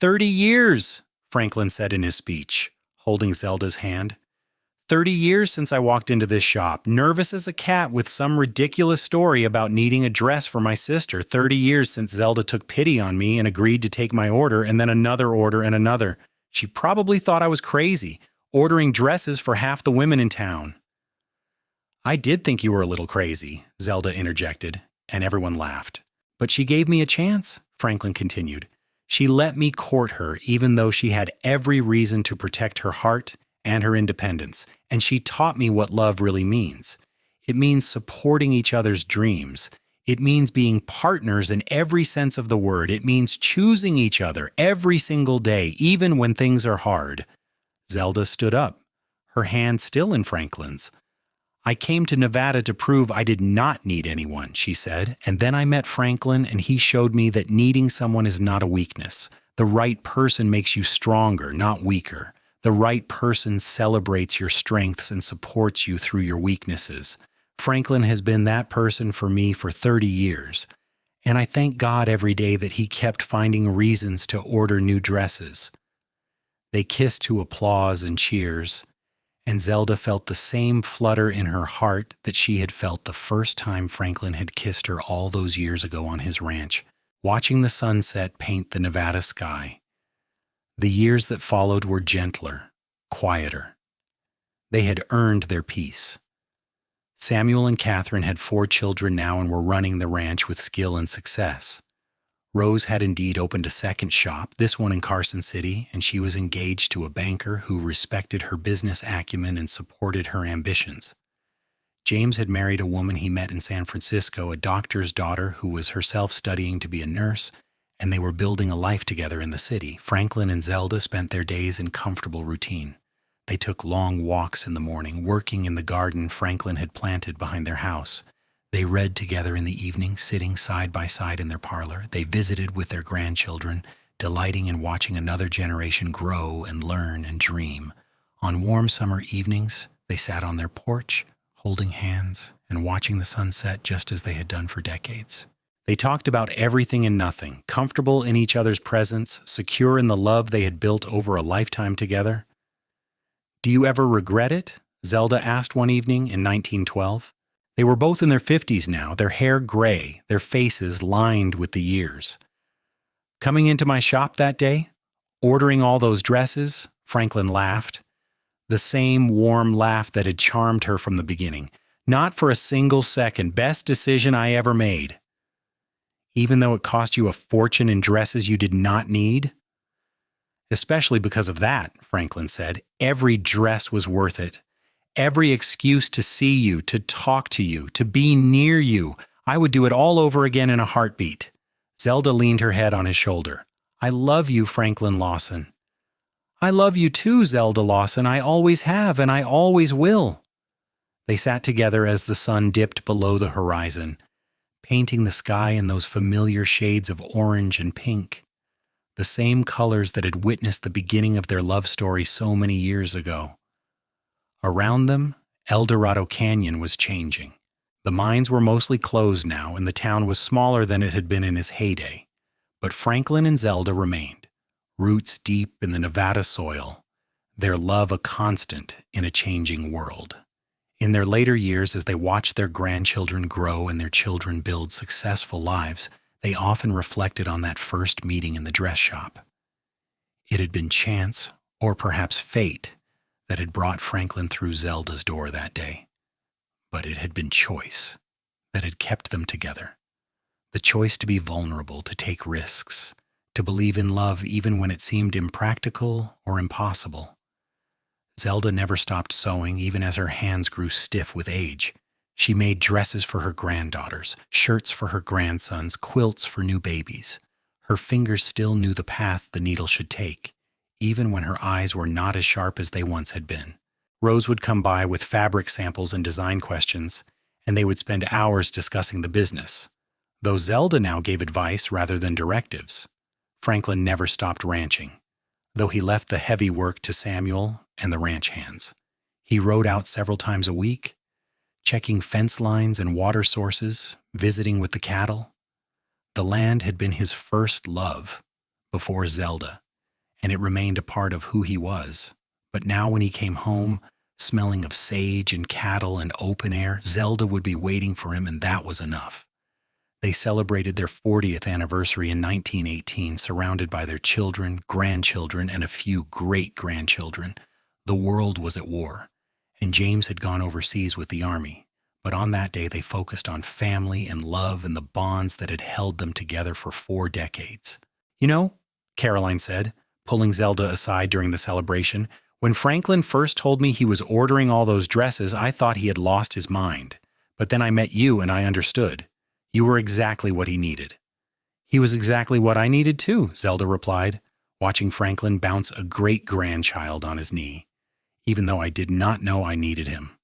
Speaker 1: 30 years, Franklin said in his speech, holding Zelda's hand. 30 years since I walked into this shop, nervous as a cat with some ridiculous story about needing a dress for my sister. 30 years since Zelda took pity on me and agreed to take my order, and then another order and another. She probably thought I was crazy, ordering dresses for half the women in town. I did think you were a little crazy, Zelda interjected, and everyone laughed. But she gave me a chance, Franklin continued. She let me court her, even though she had every reason to protect her heart and her independence, and she taught me what love really means. It means supporting each other's dreams. It means being partners in every sense of the word. It means choosing each other every single day, even when things are hard. Zelda stood up, her hand still in Franklin's. I came to Nevada to prove I did not need anyone, she said, and then I met Franklin, and he showed me that needing someone is not a weakness. The right person makes you stronger, not weaker. The right person celebrates your strengths and supports you through your weaknesses. Franklin has been that person for me for 30 years, and I thank God every day that he kept finding reasons to order new dresses. They kissed to applause and cheers, and Zelda felt the same flutter in her heart that she had felt the first time Franklin had kissed her all those years ago on his ranch, watching the sunset paint the Nevada sky. The years that followed were gentler, quieter. They had earned their peace. Samuel and Catherine had 4 children now and were running the ranch with skill and success. Rose had indeed opened a second shop, this one in Carson City, and she was engaged to a banker who respected her business acumen and supported her ambitions. James had married a woman he met in San Francisco, a doctor's daughter who was herself studying to be a nurse, and they were building a life together in the city. Franklin and Zelda spent their days in comfortable routine. They took long walks in the morning, working in the garden Franklin had planted behind their house. They read together in the evening, sitting side by side in their parlor. They visited with their grandchildren, delighting in watching another generation grow and learn and dream. On warm summer evenings, they sat on their porch, holding hands and watching the sunset just as they had done for decades. They talked about everything and nothing, comfortable in each other's presence, secure in the love they had built over a lifetime together. "Do you ever regret it?" Zelda asked one evening in 1912. They were both in their 50s now, their hair gray, their faces lined with the years. "Coming into my shop that day, ordering all those dresses," Franklin laughed. The same warm laugh that had charmed her from the beginning. "Not for a single second. Best decision I ever made." "Even though it cost you a fortune in dresses you did not need?" "Especially because of that," Franklin said. "Every dress was worth it. Every excuse to see you, to talk to you, to be near you. I would do it all over again in a heartbeat." Zelda leaned her head on his shoulder. "I love you, Franklin Lawson." "I love you too, Zelda Lawson. I always have, and I always will." They sat together as the sun dipped below the horizon, painting the sky in those familiar shades of orange and pink, the same colors that had witnessed the beginning of their love story so many years ago. Around them, El Dorado Canyon was changing. The mines were mostly closed now, and the town was smaller than it had been in its heyday. But Franklin and Zelda remained, roots deep in the Nevada soil, their love a constant in a changing world. In their later years, as they watched their grandchildren grow and their children build successful lives, they often reflected on that first meeting in the dress shop. It had been chance, or perhaps fate, that had brought Franklin through Zelda's door that day. But it had been choice that had kept them together. The choice to be vulnerable, to take risks, to believe in love even when it seemed impractical or impossible. Zelda never stopped sewing, even as her hands grew stiff with age. She made dresses for her granddaughters, shirts for her grandsons, quilts for new babies. Her fingers still knew the path the needle should take, even when her eyes were not as sharp as they once had been. Rose would come by with fabric samples and design questions, and they would spend hours discussing the business, though Zelda now gave advice rather than directives. Franklin never stopped ranching, though he left the heavy work to Samuel and the ranch hands. He rode out several times a week, checking fence lines and water sources, visiting with the cattle. The land had been his first love before Zelda, and it remained a part of who he was. But now when he came home, smelling of sage and cattle and open air, Zelda would be waiting for him, and that was enough. They celebrated their 40th anniversary in 1918, surrounded by their children, grandchildren, and a few great-grandchildren. The world was at war, and James had gone overseas with the army. But on that day, they focused on family and love and the bonds that had held them together for 4 decades. "You know," Caroline said, pulling Zelda aside during the celebration, "when Franklin first told me he was ordering all those dresses, I thought he had lost his mind. But then I met you and I understood. You were exactly what he needed." "He was exactly what I needed too," Zelda replied, watching Franklin bounce a great-grandchild on his knee, "even though I did not know I needed him."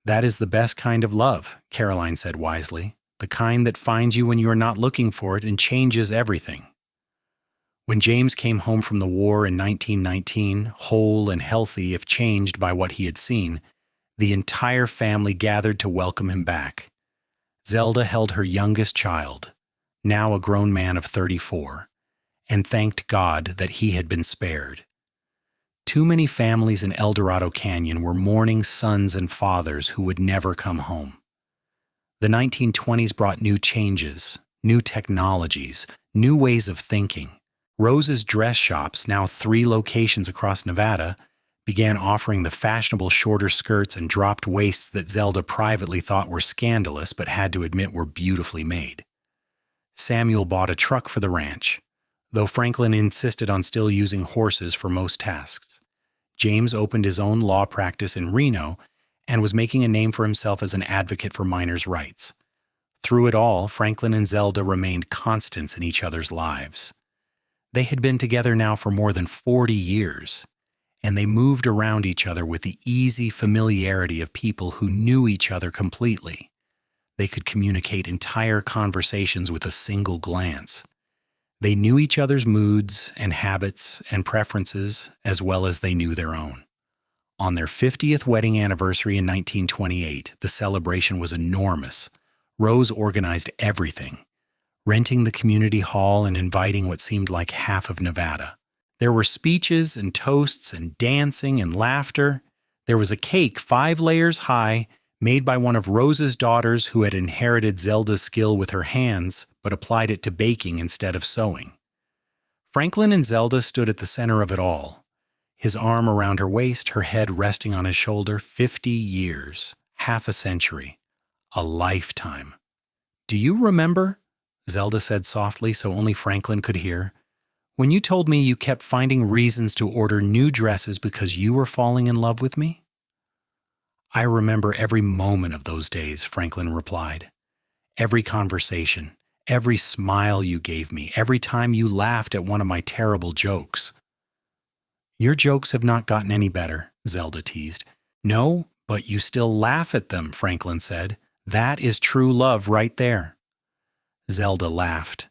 Speaker 1: "That is the best kind of love," Caroline said wisely, "the kind that finds you when you are not looking for it and changes everything." When James came home from the war in 1919, whole and healthy if changed by what he had seen, the entire family gathered to welcome him back. Zelda held her youngest child, now a grown man of 34, and thanked God that he had been spared. Too many families in El Dorado Canyon were mourning sons and fathers who would never come home. The 1920s brought new changes, new technologies, new ways of thinking. Rose's dress shops, now 3 locations across Nevada, began offering the fashionable shorter skirts and dropped waists that Zelda privately thought were scandalous but had to admit were beautifully made. Samuel bought a truck for the ranch, though Franklin insisted on still using horses for most tasks. James opened his own law practice in Reno, and was making a name for himself as an advocate for minors' rights. Through it all, Franklin and Zelda remained constants in each other's lives. They had been together now for more than 40 years, and they moved around each other with the easy familiarity of people who knew each other completely. They could communicate entire conversations with a single glance. They knew each other's moods and habits and preferences as well as they knew their own. On their 50th wedding anniversary in 1928, the celebration was enormous. Rose organized everything, renting the community hall and inviting what seemed like half of Nevada. There were speeches and toasts and dancing and laughter. There was a cake 5 layers high, made by one of Rose's daughters who had inherited Zelda's skill with her hands, but applied it to baking instead of sewing. Franklin and Zelda stood at the center of it all, his arm around her waist, her head resting on his shoulder. 50 years, half a century, a lifetime. "Do you remember?" Zelda said softly so only Franklin could hear. "When you told me you kept finding reasons to order new dresses because you were falling in love with me?" "I remember every moment of those days," Franklin replied. "Every conversation, every smile you gave me, every time you laughed at one of my terrible jokes." "Your jokes have not gotten any better," Zelda teased. "No, but you still laugh at them," Franklin said. "That is true love right there." Zelda laughed,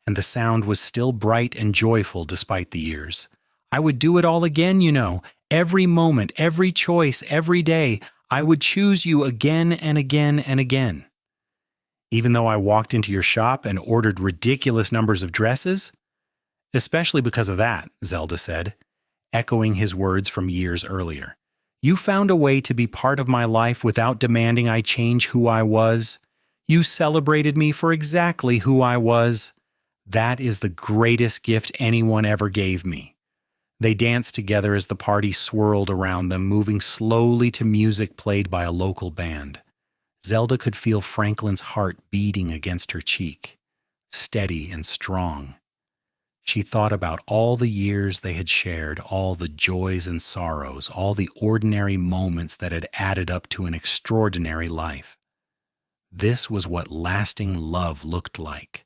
Speaker 1: and the sound was still bright and joyful despite the years. "I would do it all again, you know. Every moment, every choice, every day, I would choose you again and again and again. Even though I walked into your shop and ordered ridiculous numbers of dresses?" "Especially because of that," Zelda said, echoing his words from years earlier. "You found a way to be part of my life without demanding I change who I was. You celebrated me for exactly who I was. That is the greatest gift anyone ever gave me." They danced together as the party swirled around them, moving slowly to music played by a local band. Zelda could feel Franklin's heart beating against her cheek, steady and strong. She thought about all the years they had shared, all the joys and sorrows, all the ordinary moments that had added up to an extraordinary life. This was what lasting love looked like.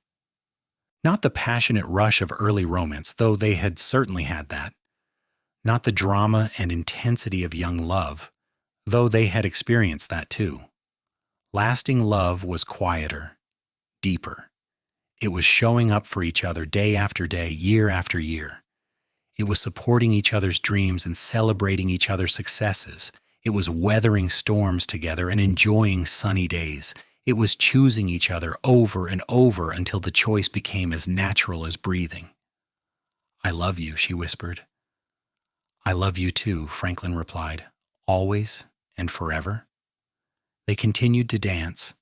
Speaker 1: Not the passionate rush of early romance, though they had certainly had that. Not the drama and intensity of young love, though they had experienced that too. Lasting love was quieter, deeper. It was showing up for each other day after day, year after year. It was supporting each other's dreams and celebrating each other's successes. It was weathering storms together and enjoying sunny days. It was choosing each other over and over until the choice became as natural as breathing. "I love you," she whispered. "I love you too," Franklin replied. "Always and forever." They continued to dance.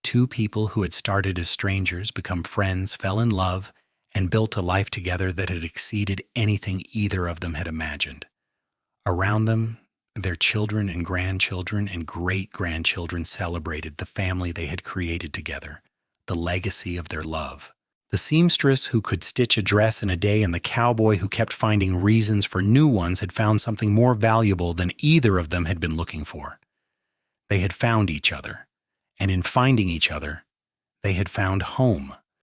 Speaker 1: Two people who had started as strangers, become friends, fell in love, and built a life together that had exceeded anything either of them had imagined. Around them, their children and grandchildren and great-grandchildren celebrated the family they had created together, the legacy of their love. The seamstress who could stitch a dress in a day and the cowboy who kept finding reasons for new ones had found something more valuable than either of them had been looking for. They had found each other, and in finding each other, they had found home.